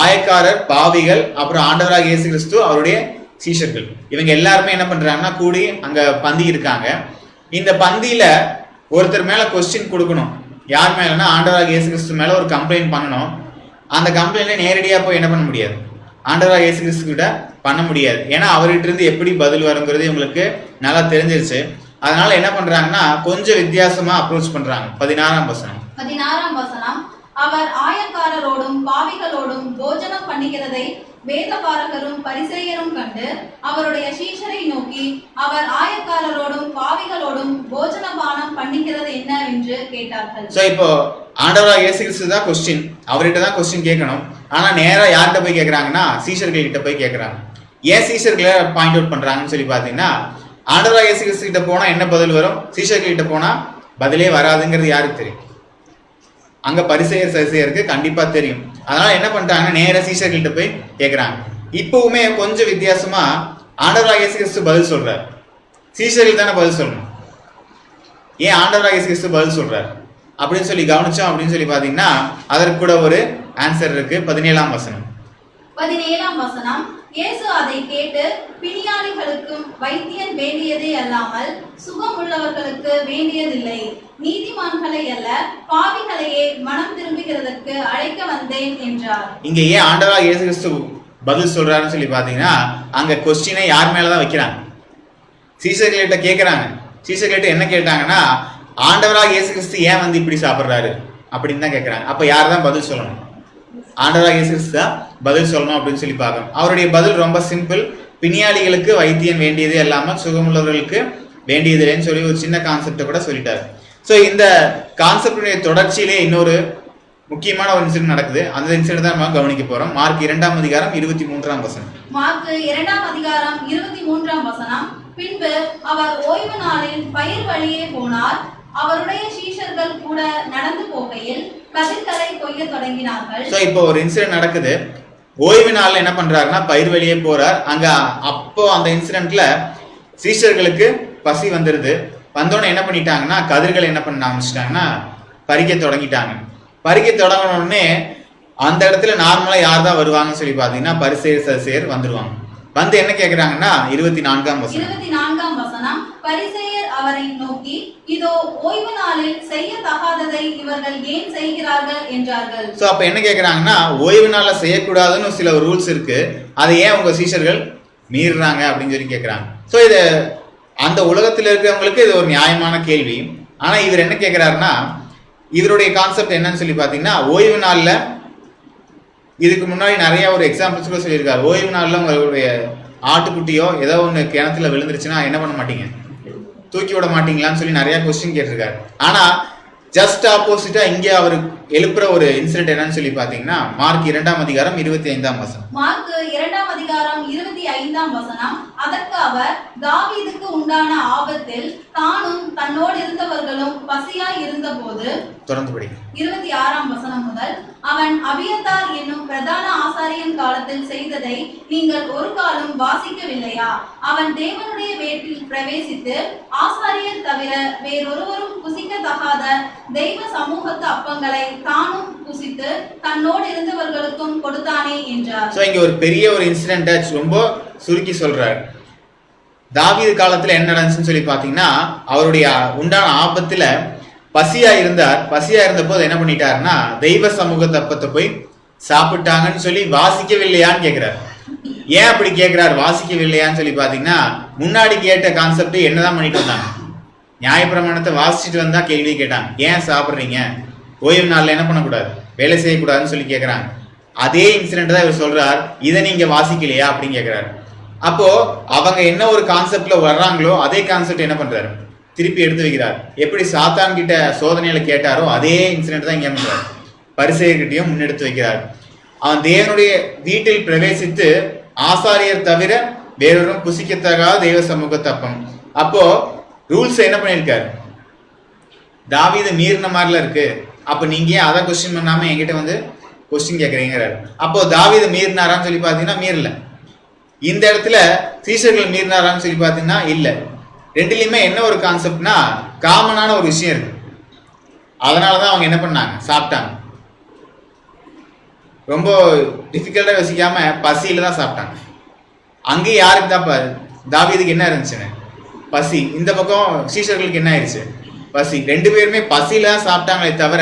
ஆயக்காரர், பாவிகள், அப்புறம் ஆண்டவராக இயேசு கிறிஸ்து, அவருடைய சீஷர்கள், இவங்க எல்லாருமே என்ன பண்றாங்கன்னா கூடி அங்க பந்தி இருக்காங்க. இந்த பந்தியில ஒருத்தர் மேல கொஸ்டின் கொடுக்கணும். யார் மேலன்னா ஆண்டவராக இயேசு கிறிஸ்து மேல ஒரு கம்ப்ளைண்ட் பண்ணணும். அந்த கம்ப்ளைண்ட்ல நேரடியா போய் என்ன பண்ண முடியாது, ஆண்டவராக இயேசு கிறிஸ்து கிட்ட பண்ண முடியாது. ஏன்னா அவர்கிட்ட இருந்து எப்படி பதில் வருங்கிறது இவங்களுக்கு நல்லா தெரிஞ்சிருச்சு. அதனால என்ன பண்றாங்கன்னா கொஞ்சம் வித்தியாசமா அப்ரோச் பண்றாங்க. 16ஆம் வசனம். அவர் ஆயக்காரரோடும் பாவிகளோடும் போஜனம் பண்ணுகிறதை வேதபாரகரும் பரிசேயரும் கண்டு அவருடைய சீஷரை நோக்கி, அவர் ஆயக்காரரோடும் பாவிகளோடும் போஜனபானம் பண்ணுகிறது என்ன என்று கேட்டார்கள். சோ இப்போ ஆண்டவராக இயேசு கிறிஸ்து தான் கொஸ்டின், அவர்கிட்ட தான் கொஸ்டின் கேட்கணும். ஆனா நேரா யார்கிட்ட போய் கேட்கறாங்கன்னா சீஷர்கள் கிட்ட போய் கேட்கறாங்க. ஏன் சீஷர்களை பாயிண்ட் அவுட் பண்றாங்கன்னு சொல்லி பாத்தீங்கன்னா, ஆண்டவராக இயேசு கிறிஸ்து கிட்ட போனா என்ன பதில் வரும், சீஷர்கள் கிட்ட போனா பதிலே வராதுங்கிறது யாருக்கு தெரியும்? அங்க பரிசேயர் சதுசேயருக்கு கண்டிப்பா தெரியும். அதனால என்ன பண்ணிட்டாங்கன்னா நேர சீஷர்கள்ட்ட போய் கேட்கறாங்க. இப்பவுமே கொஞ்சம் வித்தியாசமா ஆண்டவராக இயேசு கிறிஸ்து பதில் சொல்றார், சீஷர்கள் தானே பதில் சொல்லணும். ஏன் ஆண்டவராக இயேசு கிறிஸ்து பதில் சொல்றார் அப்படின்னு சொல்லி கவனிச்சோம் அப்படின்னு சொல்லி பாத்தீங்கன்னா அதற்கு கூட ஒரு ஆன்சர் இருக்கு. 17ஆம் வசனம். இயேசு அதை கேட்டு, பிணியாளிகளுக்கும் வைத்தியன் வேண்டியதே அல்லாமல் சுகம் உள்ளவர்களுக்கு வேண்டியதில்லை, நீதிமான்களை அல்ல பாவிகளையே மனம் திரும்புகிறதற்கு அழைக்க வந்தேன் என்றார். இங்க ஏன் ஆண்டவராக இயேசு கிறிஸ்து பதில் சொல்றாருன்னு சொல்லி பாத்தீங்கன்னா, அங்க கொஸ்டினை யார் மேலதான் வைக்கிறாங்க, சீஷர்கள்ட்ட கேட்கறாங்க. சீஷர்கள்ட்ட என்ன கேட்டாங்கன்னா, ஆண்டவராக இயேசு கிறிஸ்து ஏன் வந்து இப்படி சாப்பிடுறாரு அப்படின்னு தான் கேட்கறாங்க. அப்ப யார் தான் பதில் சொல்லணும்? ஆண்டவராக இயேசு கிறிஸ்து தான் பதில் சொல்லணும் அப்படின்னு சொல்லி பார்க்கணும். அவருடைய பதில் ரொம்ப சிம்பிள். பிணியாளிகளுக்கு வைத்தியன் வேண்டியதே இல்லாம சுகமுள்ளவர்களுக்கு வேண்டியதில்லைன்னு சொல்லி ஒரு சின்ன கான்செப்டை கூட சொல்லிட்டாரு. ஸோ இந்த கான்செப்டுடைய தொடர்ச்சியிலே இன்னொரு முக்கியமான ஒரு இன்சிடென்ட் நடக்குது. அந்த இன்சிடென்ட் தான் நம்ம கவனிக்க போறோம். மார்க் 2ஆம் அதிகாரம் 23ஆம் வசனம். மார்க் 2ஆம் அதிகாரம் 23ஆம் வசனம். பின்பு அவர் ஓய்வு நாளில் பயிர் வழியே போனார். அவருடைய சீஷர்கள் கூட நடந்து போகையில் கதிர்களை கொய்ய தொடங்கினார்கள். சோ இப்போ ஒரு இன்சிடென்ட் நடக்குது. ஓய்வு நாள்ல என்ன பண்றாருன்னா பயிர் வழியே போறார். அங்க அப்போ அந்த இன்சிடென்ட்ல சீஷர்களுக்கு பசி வந்துருது. வந்தோடனே என்ன பண்ணிட்டாங்கன்னா கதிர்கள் என்ன பண்ண ஆரம்பிச்சிட்டாங்கன்னா பறிக்க தொடங்கிட்டாங்க. பறிக்க தொடங்கின உடனே அந்த இடத்துல நார்மலா யார் தான் வருவாங்கன்னு சொல்லி பாத்தீங்கன்னா பரிசேயர் சதுசேயர் வந்துருவாங்க. வந்து என்ன கேக்குறாங்கன்னா 24ஆம் வசனம். பரிசேயர் அவரை நோக்கி, இதோ ஓய்வு நாளில் செய்யத்தகாததை இவர்கள் ஏன் செய்கிறார்கள் என்றார்கள். சோ அப்ப என்ன கேக்குறாங்கன்னா, ஓய்வு நாள்ல செய்யக்கூடாதுன்னு சில ரூல்ஸ் இருக்கு, அதை ஏன் உங்க சீஷர்கள் மீறுறாங்க அப்படின்னு சொல்லி கேக்குறாங்க. சோ இது அந்த உலகத்தில் இருக்கிறவங்களுக்கு இது ஒரு நியாயமான கேள்வி. ஆனா இவர் என்ன கேட்கிறாருன்னா, இவருடைய கான்செப்ட் என்னன்னு சொல்லி பாத்தீங்கன்னா, ஓய்வு நாள்ல இதுக்கு முன்னாடி நிறைய ஒரு எக்ஸாம்பிள்ஸ் கூட சொல்லியிருக்காரு. ஓய்வு நாள்ல உங்களுடைய ஆட்டுக்குட்டியோ ஏதோ ஒன்று கிணத்துல விழுந்துருச்சுன்னா என்ன பண்ண மாட்டீங்க, தூக்கி விட மாட்டீங்களான்னு சொல்லி நிறைய கொஸ்டின் கேட்டிருக்காரு. ஆனா ஜஸ்ட் ஆப்போசிட்டா இங்கே அவர் எழுப்புற ஒரு இன்சிடென்ட் என்னன்னு சொல்லி பாத்தீங்கன்னா மார்க் 2ஆம் அதிகாரம் 25ஆம் வசனம். மார்க் 2ஆம் அதிகாரம் 25ஆம் வசனம். அதற்கு அவர், தாவீதுக்கு உண்டான ஆபத்தில் தானும் தன்னோடு இருந்தவர்களும் பசியாய் இருந்த போது, தொடர்ந்து படிங்க 26ஆம் வசனம் முதல், அவன் அபியத்தார் என்னும் பிரதான ஆசாரியன் காலத்தில் செய்ததை நீங்கள் ஒரு காலம் வாசிக்கவில்லையா? அவன் தேவனுடைய வீட்டில் பிரவேசித்து ஆசாரியர் தவிர வேறொருவரும் புசிக்கத்தகாத தெய்வ சமூகத்து அப்பங்களை தானும் புசித்து தன்னோடு இருந்தவர்களுக்கும் கொடுத்தானே என்றார். சோ இங்க ஒரு பெரிய ஒரு இன்சிடென்ட் ரொம்ப சுருக்கி சொல்றாரு. தாவீது காலத்துல என்ன நடந்துச்சுன்னு சொல்லி பாத்தீங்கன்னா, அவருடைய உண்டான ஆபத்துல பசியா இருந்தார். பசியா இருந்த போது என்ன பண்ணிட்டாருன்னா தெய்வ சமூக தப்பத்தை போய் சாப்பிட்டாங்கன்னு சொல்லி வாசிக்கவில்லையான்னு கேட்கிறார். ஏன் அப்படி கேட்கிறார், வாசிக்கவில்லையான்னு சொல்லி பாத்தீங்கன்னா, முன்னாடி கேட்ட கான்செப்ட் என்னதான் பண்ணிட்டு வந்தாங்க, நியாயப்பிரமாணத்தை வாசிச்சுட்டு வந்தா கேள்வி கேட்டாங்க, ஏன் சாப்பிட்றீங்க, ஓய்வு நாள்ல என்ன பண்ணக்கூடாது, வேலை செய்யக்கூடாதுன்னு சொல்லி கேட்கறாங்க. அதே இன்சிடென்ட் தான் இவர் சொல்றார், இதை நீங்க வாசிக்கலையா அப்படின்னு கேட்கிறாரு. அப்போ அவங்க என்ன ஒரு கான்செப்ட்ல வர்றாங்களோ அதே கான்செப்ட் என்ன பண்றாரு, திருப்பி எடுத்து வைக்கிறார். எப்படி சாத்தான் கிட்ட சோதனையில கேட்டாரோ அதே இன்சிடென்ட் தான் இங்க பண்றாரு, பரிசேயர்கிட்டையும் முன்னெடுத்து வைக்கிறார். அவன் தேவனுடைய வீட்டில் பிரவேசித்து ஆசாரியர் தவிர வேறொரும் புசிக்கத்தகாத தெய்வ சமூகத்து அப்பம். அப்போ ரூல்ஸ் என்ன பண்ணியிருக்காரு? தாவீது மீறின மாதிரில இருக்கு. அப்போ நீங்க ஏன் அதை கொஸ்டின் பண்ணாம என்கிட்ட வந்து கொஸ்டின் கேட்குறீங்கிறாரு. அப்போ தாவீது மீறினாரான்னு சொல்லி பார்த்தீங்கன்னா மீறல. இந்த இடத்துல சீஷர்கள் மீறினாரான்னு சொல்லி பார்த்தீங்கன்னா இல்லை. ரெண்டுலையுமே என்ன ஒரு கான்செப்ட்னா காமனான ஒரு விஷயம் இருக்கு. அதனாலதான் அவங்க என்ன பண்ணாங்க, சாப்பிட்டாங்க. ரொம்ப டிஃபிகல்ட்டா யோசிக்காம பசியில தான் சாப்பிட்டாங்க. அங்கேயும் யாருக்கு தான் தாவீதுக்கு என்ன இருந்துச்சுன்னு பசி, இந்த பக்கம் சீஷர்களுக்கு என்ன ஆயிடுச்சு பசி. ரெண்டு பேருமே பசியில தான் சாப்பிட்டாங்களே தவிர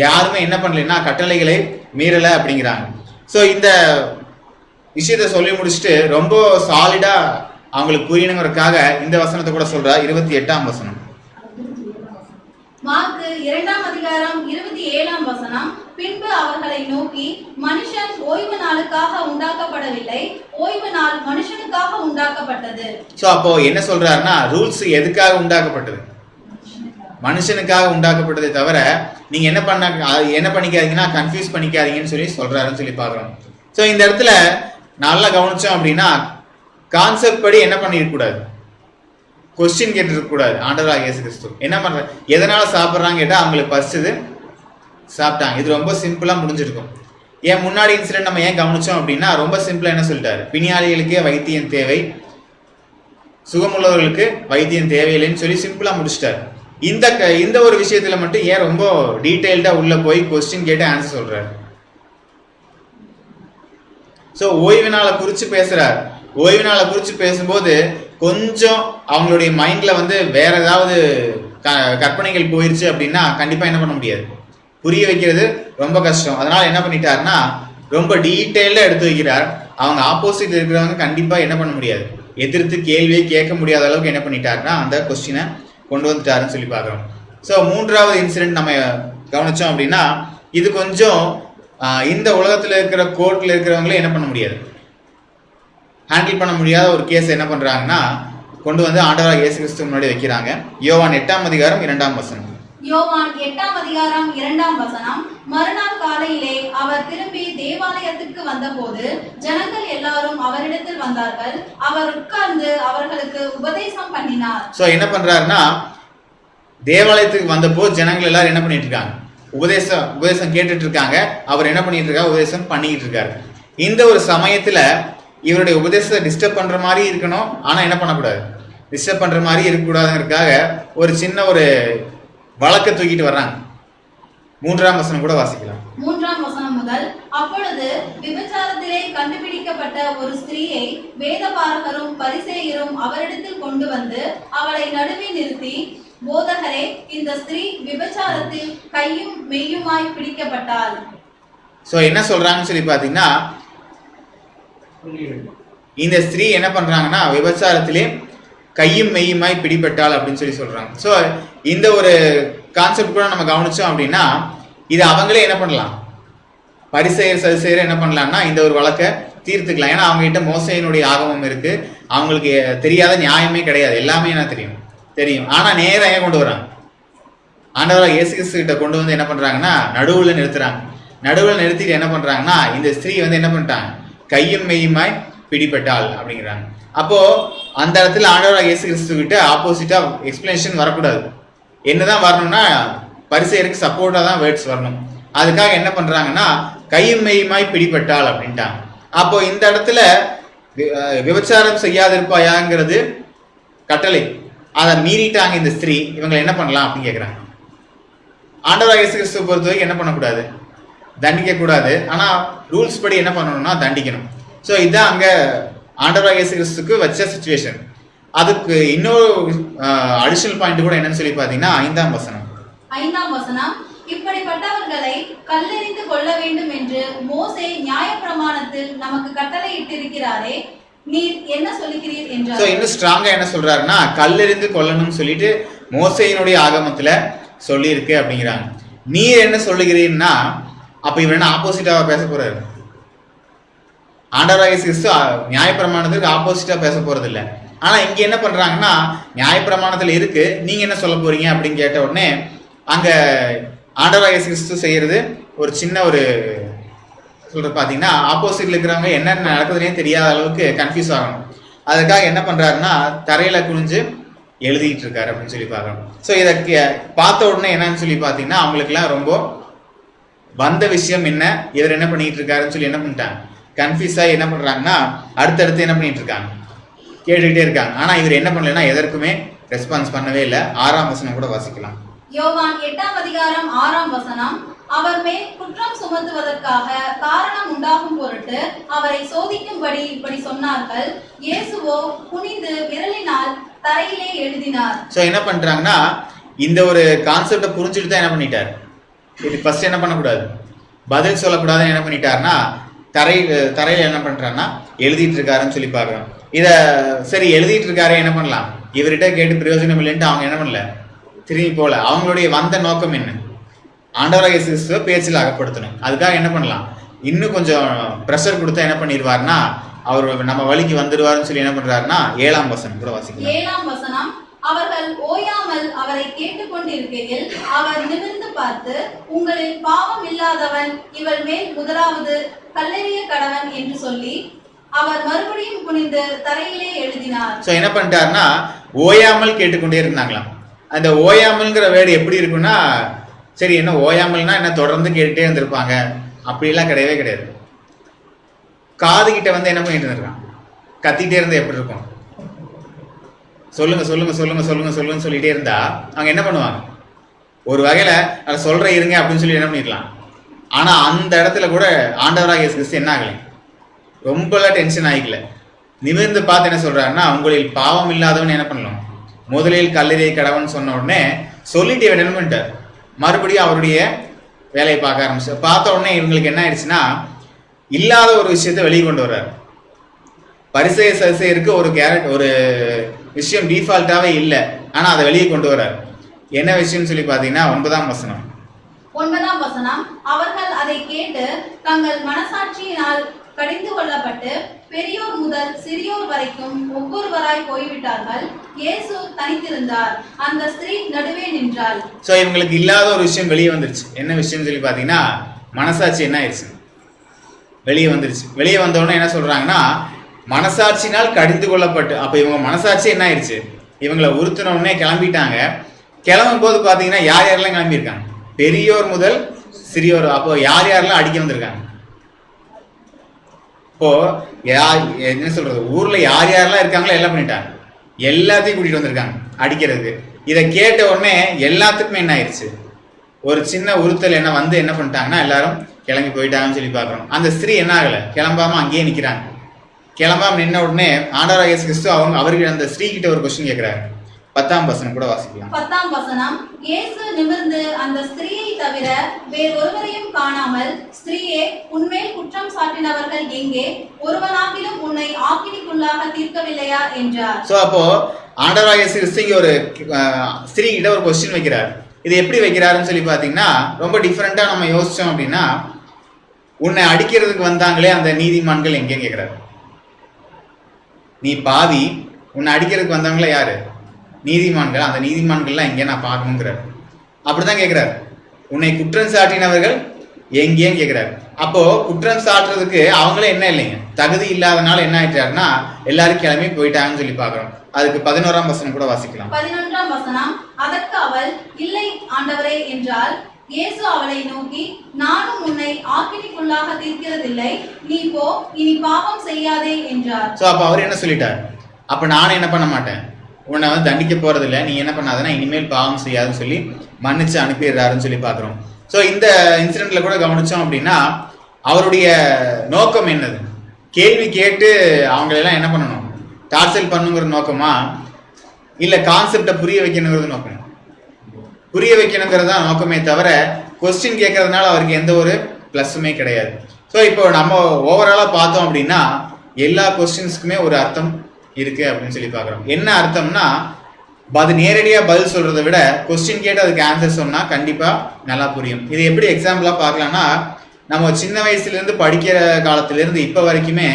யாருமே என்ன பண்ணலைன்னா கட்டளைகளை மீறலை அப்படிங்கிறாங்க. ஸோ இந்த விஷயத்த சொல்லி முடிச்சுட்டு ரொம்ப சாலிடா அவங்களுக்கு புரியணுங்கிறதுக்காக இந்த வசனத்தை கூட சொல்றா. 28ஆம் வசனம். மார்க்கு 2ஆம் அதிகாரம் 27ஆம் வசனம். பின்பு அவர்களை நோக்கி, மனுஷன் ஓய்வு நாளுக்காக உண்டாக்கப்படவில்லை, ஓய்வு நாள் மனுஷனுக்காக உண்டாக்கப்பட்டது. சோ அப்போ என்ன சொல்றாருன்னா ரூல்ஸ் எதுக்காக உண்டாக்கப்பட்டது? மனுஷனுக்காக உண்டாக்கப்பட்டதை தவிர நீங்க என்ன பண்ணிக்காதீங்கன்னா கன்ஃபியூஸ் பண்ணிக்காதீங்கன்னு சொல்றாருன்னு சொல்லி பாக்குறோம். சோ இந்த இடத்துல நல்லா கவனிச்சோம் அப்படின்னா கான்செப்ட் படி என்ன பண்ணிருக்க கூடாது, கொஸ்டின் கேட்டு இருக்க கூடாது. ஆண்டவராகிய இயேசு கிறிஸ்து என்ன பண்ற, எதனால சாப்பிட்றாங்க கேட்டா அவங்களுக்கு பசிச்சது சாப்பிட்டாங்க. இது ரொம்ப சிம்பிளா முடிஞ்சிருக்கும். ஏன் முன்னாடி இன்சிடென்ட் நம்ம ஏன் கவனிச்சோம் அப்படின்னா ரொம்ப சிம்பிளா என்ன சொல்லிட்டாரு, பிணியாளிகளுக்கே வைத்தியம் தேவை, சுகமுள்ளவர்களுக்கு வைத்தியம் தேவையில்லைன்னு சொல்லி சிம்பிளா முடிச்சிட்டாரு. இந்த ஒரு விஷயத்துல மட்டும் ஏன் ரொம்ப டீடைல்டா உள்ள போய் கொஸ்டின் கேட்டு ஆன்சர் சொல்றாரு. ஸோ ஓய்வு நாளை குறித்து பேசுறாரு. ஓய்வு நாளை குறித்து பேசும்போது கொஞ்சம் அவங்களுடைய மைண்ட்ல வந்து வேற ஏதாவது கற்பனைகள் போயிருச்சு அப்படின்னா கண்டிப்பா என்ன பண்ண முடியாது, புரிய வைக்கிறது ரொம்ப கஷ்டம். அதனால என்ன பண்ணிட்டாருன்னா ரொம்ப டீட்டெயில்டா எடுத்து வைக்கிறார். அவங்க ஆப்போசிட் இருக்கிறவங்க கண்டிப்பா என்ன பண்ண முடியாது, எதிர்த்து கேள்வியை கேட்க முடியாத அளவுக்கு என்ன பண்ணிட்டாருன்னா அந்த கொஸ்டினை கொண்டு வந்துட்டாருன்னு சொல்லி பார்க்குறோம். ஸோ மூன்றாவது இன்சிடென்ட் நம்ம கவனிச்சோம் அப்படின்னா இது கொஞ்சம் இந்த உலகத்தில் இருக்கிற கோர்ட்டில் இருக்கிறவங்களே என்ன பண்ண முடியாது, ஹேண்டில் பண்ண முடியாத ஒரு கேஸ் என்ன பண்றாங்கன்னா கொண்டு வந்து ஆண்டவராகிய இயேசு கிறிஸ்து முன்னாடி வைக்கிறாங்க. யோவான் 8ஆம் அதிகாரம் 2ஆம் வசனம். யோவான் 8ஆம் அதிகாரம் 2ஆம் வசனம். மறுநாள் காலையிலே அவர் திரும்பி தேவாலயத்துக்கு வந்தபோது ஜனங்கள் எல்லாரும் அவரிடத்தில் வந்தார்கள். அவர் உட்கார்ந்து அவர்களுக்கு உபதேசம் பண்ணினார். சோ என்ன பண்றாருன்னா தேவாலயத்துக்கு வந்தப்போ ஜனங்கள் எல்லாரும் என்ன பண்ணிட்டு இருக்காங்க, உபதேசம் கேட்டுட்டு இருக்காங்க. அவர் என்ன பண்ணிட்டு இருக்காரு, உபதேசம் பண்ணிட்டு இருக்காரு. இந்த ஒரு சமயத்துல இவருடைய உபதேசத்தை டிஸ்டர்ப் பண்ற மாதிரி இருக்கணும், ஆனா என்ன பண்ணக்கூடாது, டிஸ்டர்ப் பண்ற மாதிரி இருக்கக்கூடாதுங்கிறதுக்காக ஒரு சின்ன ஒரு வழக்க தூக்கிட்டு வர்றாங்க. 3ஆம் வசனம் கூட வாசிக்கலாம். 3ஆம் வசனம் முதல். அப்பொழுது விபச்சாரத்திலே கண்டுபிடிக்கப்பட்ட ஒரு ஸ்திரீயை வேதபாரகரும் பரிசேயரும் அவரிடத்தில் கொண்டு வந்து அவளை நடுவே நிறுத்தி, போதகரே, இந்த ஸ்திரீ விபச்சாரத்தில் கையும் மெய்யுமாய் பிடிக்கப்பட்டாள். சோ என்ன சொல்றாங்கன்னு சொல்லி பாத்தீங்கன்னா இந்த ஸ்திரீ என்ன பண்றாங்கன்னா விபச்சாரத்திலே கையும் மெய்யுமாய் பிடிபட்டாள் அப்படின்னு சொல்லி சொல்றாங்க. ஸோ இந்த ஒரு கான்செப்ட் கூட நம்ம கவனிச்சோம் அப்படின்னா இது அவங்களே என்ன பண்ணலாம், பரிசேயர் சதுசேயர் என்ன பண்ணலாம்னா இந்த ஒரு வழக்கை தீர்த்துக்கலாம். ஏன்னா அவங்க கிட்ட மோசையினுடைய ஆகமம் இருக்கு, அவங்களுக்கு தெரியாத நியாயமே கிடையாது, எல்லாமே என்ன தெரியும். ஆனா நேரம் ஏன் கொண்டு வராங்க, ஆண்டவராகிய இயேசு கிறிஸ்து கிட்ட கொண்டு வந்து என்ன பண்றாங்கன்னா நடுவுல நிறுத்துறாங்க. நடுவுல நிறுத்திட்டு என்ன பண்றாங்கன்னா இந்த ஸ்திரீ வந்து என்ன பண்ணிட்டாங்க, கையும் மெய்யுமாய் பிடிபட்டாள் அப்படிங்கிறாங்க. அப்போ அந்த இடத்துல ஆண்டவராகிய இயேசு கிறிஸ்து கிட்ட ஆப்போசிட்டா எக்ஸ்பிளனேஷன் வரக்கூடாது. என்னதான் வரணும்னா பரிசேயருக்கு சப்போர்ட்டா தான் வேர்ட்ஸ் வரணும். அதுக்காக என்ன பண்றாங்கன்னா கையும் மெய்யுமாய் பிடிபட்டாள் அப்படின்ட்டாங்க. அப்போ இந்த இடத்துல விபச்சாரம் செய்யாதிருப்பாயாங்கிறது கட்டளை, அதை மீறிட்டாங்க இந்த ஸ்திரீ, இவங்களை என்ன பண்ணலாம் அப்படின்னு கேட்குறாங்க. ஆண்டவராகிய இயேசு கிறிஸ்துவை பொறுத்த வரைக்கும் என்ன பண்ணக்கூடாது, தண்டிக்க கூடாது. ஆனா ரூல்ஸ் படி என்ன பண்ணணும்னா தண்டிக்கணும். ஸோ இதுதான் அங்க ஆண்டவராகிய இயேசு கிறிஸ்துக்கு வச்ச சிச்சுவேஷன். அதுக்கு இன்னொரு அடிஷனல் பாயிண்ட் கூட என்னன்னு சொல்லி பார்த்தீங்கன்னா 5ஆம் வசனம். 5ஆம் வசனம். இப்படிப்பட்டவர்களை கல்லெறிந்து கொள்ள வேண்டும் என்று மோசே நியாயப்பிரமாணத்தில் நமக்கு கட்டளையிட்டிருக்கிறாரே, நீர் என்ன சொல்லுகிறீர் என்றார். ஸோ இன்னும் ஸ்ட்ராங்கா என்ன சொல்றாருன்னா கல்லெறிந்து கொள்ளணும்னு சொல்லிட்டு மோசையினுடைய ஆகமத்துல சொல்லியிருக்கு அப்படிங்கிறாங்க. நீர் என்ன சொல்லுகிறீன்னா அப்ப இவர் என்ன ஆப்போசிட்டாவா பேச போறாரு, ஆண்டவராகிய இயேசு கிறிஸ்து நியாயப்பிரமாணத்துக்கு ஆப்போசிட்டா பேச போறது இல்லை. ஆனா இங்க என்ன பண்றாங்கன்னா நியாயப்பிரமாணத்துல இருக்கு, நீங்க என்ன சொல்ல போறீங்க அப்படின்னு கேட்ட உடனே அங்க ஆண்டவராகிய இயேசு கிறிஸ்து செய்யறது ஒரு சின்ன ஒரு சொல்றது பாத்தீங்கன்னா ஆப்போசிட்ல இருக்கிறவங்க என்ன நடக்குதுன்னே தெரியாத அளவுக்கு கன்ஃபியூஸ் ஆகணும். அதுக்காக என்ன பண்றாருன்னா தரையில குனிஞ்சு எழுதிட்டு இருக்காரு அப்படின்னு சொல்லி பார்க்கணும். ஸோ இதை பார்த்த உடனே என்னன்னு சொல்லி பார்த்தீங்கன்னா அவங்களுக்குலாம் ரொம்ப வந்த விஷயம் என்ன, இவர் என்ன பண்ணிட்டு இருக்காருன்னு சொல்லி என்ன பண்ணிட்டாங்க, கன்ஃபியூஸ் ஆகி என்ன பண்றாங்கன்னா அடுத்தடுத்து என்ன பண்ணிட்டு இருக்காங்க, கேட்டுக்கிட்டே இருக்காங்க. ஆனா இவர் என்ன பண்ணலன்னா எதற்குமே ரெஸ்பான்ஸ் பண்ணவே இல்லை. 6ஆம் வசனம் கூட வாசிக்கலாம். யோவான் 8ஆம் அதிகாரம் 6ஆம் வசனம். அவர் மேல் குற்றம் சுமத்துவதற்காக காரணம் உண்டாகும் பொருட்டு அவரை சோதிக்கும்படி இப்படி சொன்னார்கள். இயேசுவோ குனிந்து விரலினால் தரையிலே எழுதினார். ஸோ என்ன பண்றாங்கன்னா இந்த ஒரு கான்செப்டை புரிஞ்சுட்டு தான் என்ன பண்ணிட்டார், இது ஃபர்ஸ்ட் என்ன பண்ணக்கூடாது, பதில் சொல்லக்கூடாதுன்னு என்ன பண்ணிட்டாருன்னா தரையில என்ன பண்றாருன்னா எழுதிட்டு இருக்காருன்னு சொல்லி பார்க்குறோம். இதை சரி எழுதிட்டு இருக்காரு என்ன பண்ணலாம், இவர்கிட்ட கேட்டு பிரயோஜனம் இல்லைன்ட்டு அவங்க என்ன பண்ணல, திரும்பி போல. அவங்களுடைய வந்த நோக்கம் என்ன, ஆண்டவராகிய கிறிஸ்துவை பேச்சில் அகப்படுத்தணும். அதுக்காக என்ன பண்ணலாம், இன்னும் கொஞ்சம் ப்ரெஷர் கொடுத்தா என்ன பண்ணிடுவாருன்னா அவர் நம்ம வழிக்கு வந்துடுவாருன்னு சொல்லி என்ன பண்றாருன்னா 7ஆம் வசனம் கூட வாசிக்கலாம். 7ஆம் வசனம். அவர்கள் ஓயாமல் அவரை கேட்டுக்கொண்டிருக்கையில் அவர் நிமிர்ந்து பார்த்து, உங்களில் பாவம் இல்லாதவன் இவள் மேல் முதலாவது கல்லெறிய கடவன் என்று சொல்லி அவர் மறுபடியும் குனிந்து தரையிலே எழுதினார். ஸோ என்ன பண்ணிட்டாருன்னா ஓயாமல் கேட்டுக்கொண்டே இருந்தாங்களாம். அந்த ஓயாமல்ங்கிற வேர்டு எப்படி இருக்குன்னா, சரி என்ன ஓயாமல்னா என்ன தொடர்ந்து கேட்டுட்டே இருந்திருப்பாங்க, அப்படிலாம் கிடையவே கிடையாது. காது கிட்ட வந்து என்ன பண்ணிட்டு இருந்திருக்கான், கத்திட்டே இருந்தா எப்படி இருக்கும், சொல்லுங்க சொல்லுங்க சொல்லுங்க சொல்லுங்க சொல்லுங்க சொல்லிட்டே இருந்தா அவங்க என்ன பண்ணுவாங்க, ஒரு வகையில அதை சொல்ற இருங்க அப்படின்னு சொல்லி என்ன பண்ணிடலாம். ஆனா அந்த இடத்துல கூட ஆண்டவராகிய இயேசு கிறிஸ்து என்ன ஆகலை, ரொம்பலாம் டென்ஷன் ஆகிக்கல. நிமிர்ந்து பார்த்து என்ன சொல்றாருன்னா, உங்களில் பாவம் இல்லாதவன் என்ன பண்ணலாம், முதலில் கல்லெறிய கடவன் சொன்ன உடனே சொல்லிட்டு இவன் என்ன பண்ணிட்டார், மறுபடியும் அவருடைய வேலையை பார்க்க ஆரம்பிச்சு. பார்த்த உடனே இவங்களுக்கு என்ன ஆயிடுச்சுன்னா இல்லாத ஒரு விஷயத்த வெளியே கொண்டு வர்றாரு. பரிசேய சதுசேயருக்கு ஒரு விஷயம் டிஃபால்ட்டாவே இல்லை, ஆனா அதை வெளியே கொண்டு வர்றாரு. என்ன விஷயம்னு சொல்லி பார்த்தீங்கன்னா 9ஆம் வசனம். 9ஆம் வசனம். அவர்கள் அதை கேட்டு தங்கள் மனசாட்சியினால் கடிந்து கொள்ளப்பட்டு பெரியோர் முதல் சிறியோர் வரைக்கும் ஒவ்வொருவராய் போய்விட்டார்கள். இயேசு தனித்திருந்தார், அந்த ஸ்திரீ நடுவே நின்றாள். ஸோ இவங்களுக்கு இல்லாத ஒரு விஷயம் வெளியே வந்துருச்சு. என்ன விஷயம்னு சொல்லி பார்த்தீங்கன்னா மனசாட்சி என்ன ஆயிடுச்சு, வெளியே வந்துருச்சு. வெளியே வந்தோடனே என்ன சொல்றாங்கன்னா மனசாட்சினால் கடிந்து கொள்ளப்பட்டு, அப்போ இவங்க மனசாட்சி என்ன ஆயிடுச்சு, இவங்களை உறுத்தின உடனே கிளம்பிட்டாங்க. கிளம்பும் போது பார்த்தீங்கன்னா யார் யாரெல்லாம் கிளம்பியிருக்காங்க, பெரியோர் முதல் சிறியோர். அப்போ யார் யாரெல்லாம் அடிக்க வந்திருக்காங்க, இப்போ என்ன சொல்றது, ஊர்ல யார் யாரெல்லாம் இருக்காங்களோ எல்லாம் பண்ணிட்டாங்க, எல்லாத்தையும் கூட்டிட்டு வந்திருக்காங்க அடிக்கிறதுக்கு. இதை கேட்ட உடனே எல்லாத்துக்குமே என்ன ஆயிடுச்சு, ஒரு சின்ன உறுத்தல் என்ன வந்து என்ன பண்ணிட்டாங்கன்னா எல்லாரும் கிளம்பி போயிட்டாங்கன்னு சொல்லி பார்க்குறோம். அந்த ஸ்திரீ என்ன ஆகலை, கிளம்பாம அங்கேயே நிற்கிறாங்க. கிளம்பாம நின்ன உடனே ஆண்டவராகிய இயேசு கிறிஸ்து அவருக்கு அந்த ஸ்திரீ கிட்ட ஒரு கொஸ்டின் கேட்கிறாரு. 10ஆம் வசனம் கூட வாசிக்கலாம். 10ஆம் வசனம். இயேசு நிமிர்ந்து அந்த ஸ்திரீயை தவிர வேறொருவரையும் காணாமல், ஸ்திரீயே, உன்மேல் குற்றம் சாட்டினவர்கள் எங்கே, ஒருவனாகிலும் உன்னை ஆக்கினிக்குள்ளாக தீர்க்கவில்லையா என்றார். சோ அப்போ ஆண்டவராகிய இயேசு கிறிஸ்து ஒரு ஸ்திரீ கிட்ட ஒரு கொஸ்டின் வைக்கிறார். இது எப்படி வைக்கிறாருன்னு சொல்லி பாத்தீங்கன்னா ரொம்ப டிஃபரெண்டா நம்ம யோசிச்சோம் அப்படின்னா, உன்னை அடிக்கிறதுக்கு வந்தாங்களே அந்த நீதிமான்கள் எங்கேன்னு கேட்கிறாரு. நீ பாவி, உன்னை அடிக்கிறதுக்கு வந்தவங்களே யாரு, நீதிமான்கள். அந்த நீதிமான்கள்லாம் எங்கே நான் பார்க்கணுங்கிறார். அப்படிதான் கேட்கிறார். உன்னை குற்றம் சாட்டினவர்கள் எங்கேன்னு கேட்கிறாரு. அப்போ குற்றம் சாட்டுறதுக்கு அவங்களே என்ன இல்லைங்க, தகுதி இல்லாதனால என்ன ஆயிட்டாருன்னா எல்லாரும் கிளம்பி போயிட்டாங்கன்னு சொல்லி பார்க்கிறோம். அதுக்கு 11ஆம் வசனம் கூட வாசிக்கலாம். 11ஆம் வசனம். அதற்கு அவள், இல்லை ஆண்டவரே என்றாள். இயேசு அவளை நோக்கி, நானும் உன்னை ஆக்கினிக்குள்ளாக தீர்க்கிறதில்லை, நீ போ, இனி பாவம் செய்யாதே என்றார். சோ அப்ப அவர் என்ன சொல்லிட்டார், அப்ப நானும் என்ன பண்ண மாட்டேன், உன்னை வந்து தண்டிக்க போறதில்லை, நீ என்ன பண்ணாதனா இனிமேல் பாவம் செய்யாதுன்னு சொல்லி மன்னிச்சு அனுப்பிடுறாருன்னு சொல்லி பார்க்குறோம். ஸோ இந்த இன்சிடென்ட்ல கூட கவனிச்சோம் அப்படின்னா அவருடைய நோக்கம் என்னது, கேள்வி கேட்டு அவங்களெல்லாம் என்ன பண்ணணும், டார்ச்சல் பண்ணுங்கிற நோக்கமா, இல்லை கான்செப்டை புரிய வைக்கணுங்கிறது நோக்கம், புரிய வைக்கணுங்கிறது தான் நோக்கமே தவிர கொஸ்டின் கேட்கறதுனால அவருக்கு எந்த ஒரு ப்ளஸ்ஸுமே கிடையாது. ஸோ இப்போ நம்ம ஓவராலாக பார்த்தோம் அப்படின்னா எல்லா கொஸ்டின்ஸ்க்குமே ஒரு அர்த்தம் இருக்கு அப்படின்னு சொல்லி பார்க்குறோம். என்ன அர்த்தம்னா, அது நேரடியாக பதில் சொல்றதை விட கொஸ்டின் கேட்டு அதுக்கு ஆன்சர் சொன்னா கண்டிப்பா நல்லா புரியும். இது எப்படி எக்ஸாம்பிளா பார்க்கலாம்னா, நம்ம சின்ன வயசுல இருந்து படிக்கிற காலத்துல இருந்து இப்ப வரைக்குமே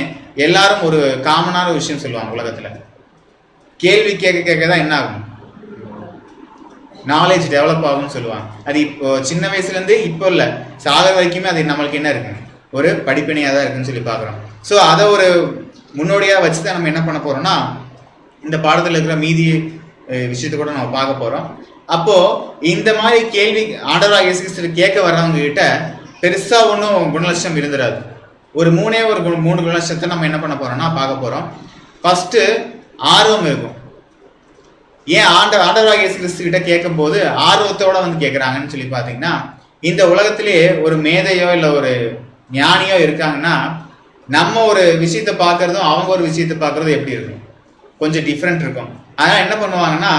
எல்லாரும் ஒரு காமனான விஷயம் சொல்லுவாங்க உலகத்துல, கேள்வி கேட்க கேட்க தான் என்ன ஆகும், நாலேஜ் டெவலப் ஆகும்னு சொல்லுவாங்க. அது இப்போ சின்ன வயசுல இருந்து இப்போ இல்லை, சாகிற வரைக்குமே அது நம்மளுக்கு என்ன இருக்கு, ஒரு படிப்பினையாக தான் இருக்குன்னு சொல்லி பார்க்குறோம். ஸோ அதை ஒரு முன்னோடியாக வச்சு தான் நம்ம என்ன பண்ண போறோம்னா இந்த பாடத்தில் இருக்கிற மீதி விஷயத்தை கூட நம்ம பார்க்க போறோம். அப்போ இந்த மாதிரி கேள்வி ஆண்டவராக இயேசு கிறிஸ்து கேட்க வர்றவங்க கிட்ட பெருசா ஒன்றும் குணலட்சம் இருந்துடாது. ஒரு மூணு குணலட்சத்தை நம்ம என்ன பண்ண போறோம்னா பார்க்க போறோம். ஃபர்ஸ்ட் ஆர்வம் இருக்கும். ஏன் ஆண்டவராக இயேசு கிறிஸ்து கிட்ட கேட்கும் போது ஆர்வத்தோட வந்து கேட்குறாங்கன்னு சொல்லி பார்த்தீங்கன்னா, இந்த உலகத்திலேயே ஒரு மேதையோ இல்லை ஒரு ஞானியோ இருக்காங்கன்னா நம்ம ஒரு விஷயத்தை பார்க்கறதும் அவங்க ஒரு விஷயத்தை பார்க்கறதும் எப்படி இருக்கும், கொஞ்சம் டிஃப்ரெண்ட் இருக்கும். அதனால என்ன பண்ணுவாங்கன்னா,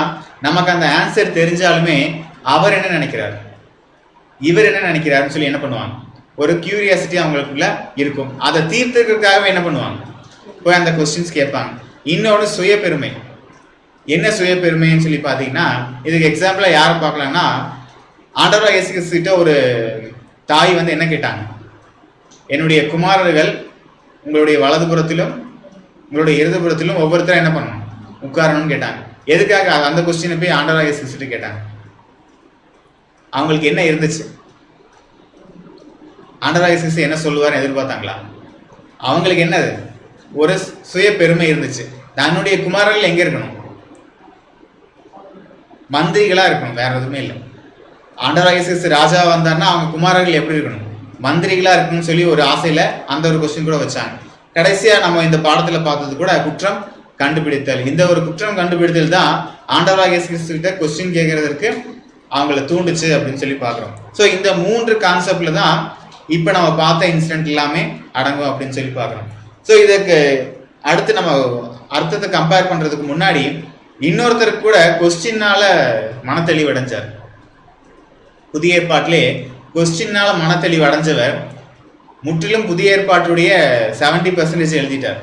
நமக்கு அந்த ஆன்சர் தெரிஞ்சாலுமே அவர் என்ன நினைக்கிறார், இவர் என்ன நினைக்கிறாருன்னு சொல்லி என்ன பண்ணுவாங்க, ஒரு கியூரியாசிட்டி அவங்களுக்குள்ள இருக்கும். அதை தீர்த்துக்கிறதுக்காகவே என்ன பண்ணுவாங்க, போய் அந்த கொஸ்டின்ஸ் கேட்பாங்க. இன்னொன்று சுயபெருமை. என்ன சுயபெருமைன்னு சொல்லி பார்த்தீங்கன்னா, இதுக்கு எக்ஸாம்பிளாக யாரை பார்க்கலாம்னா, ஆண்டவராக இயேசு கிறிஸ்து கிட்ட ஒரு தாய் வந்து என்ன கேட்டாங்க, என்னுடைய குமாரர்கள் உங்களுடைய வலதுபுறத்திலும் உங்களுடைய இடதுபுறத்திலும் ஒவ்வொருத்தரும் என்ன பண்ணணும், உட்காரணும்னு கேட்டாங்க. எதுக்காக அந்த கொஸ்டினை போய் ஆண்டவராக இயேசு கிறிஸ்து கேட்டாங்க? அவங்களுக்கு என்ன இருந்துச்சு? ஆண்டவராக இயேசு கிறிஸ்து என்ன சொல்லுவார்னு எதிர்பார்த்தாங்களா? அவங்களுக்கு என்னது, ஒரு சுய பெருமை இருந்துச்சு. தன்னுடைய குமாரர்கள் எங்க இருக்கணும், மந்திரிகளா இருக்கணும், வேற எதுவுமே இல்லை. ஆண்டவராக இயேசு கிறிஸ்து ராஜா வந்தாருன்னா அவங்க குமாரர்கள் எப்படி இருக்கணும், மந்திரிகளா இருக்கணும்னு சொல்லி ஒரு ஆசையில அந்த ஒரு கொஸ்டின் கூட வச்சாங்க. கடைசியா நம்ம இந்த பாடத்துல பார்த்தது கூட குற்றம் கண்டுபிடித்தல். இந்த ஒரு குற்றம் கண்டுபிடித்தல் தான் ஆண்டவராக இயேசு கிறிஸ்து கிட்ட கொஸ்டின் கேட்கறதுக்கு அவங்கள தூண்டுச்சு அப்படின்னு சொல்லி பார்க்குறோம். ஸோ இந்த 3 கான்செப்ட்ல தான் இப்போ நம்ம பார்த்த இன்சிடென்ட் எல்லாமே அடங்கும் அப்படின்னு சொல்லி பார்க்குறோம். ஸோ இதுக்கு அடுத்து நம்ம அர்த்தத்தை கம்பேர் பண்றதுக்கு முன்னாடி இன்னொருத்தருக்கு கூட கொஸ்டின்னால மனத்தெளிவு அடைஞ்சார். புதிய ஏற்பாட்டிலே கொஸ்டின்னால மனத்தெளிவு அடைஞ்சவர் முற்றிலும் புதிய ஏற்பாட்டுடைய 70% எழுதிட்டார்.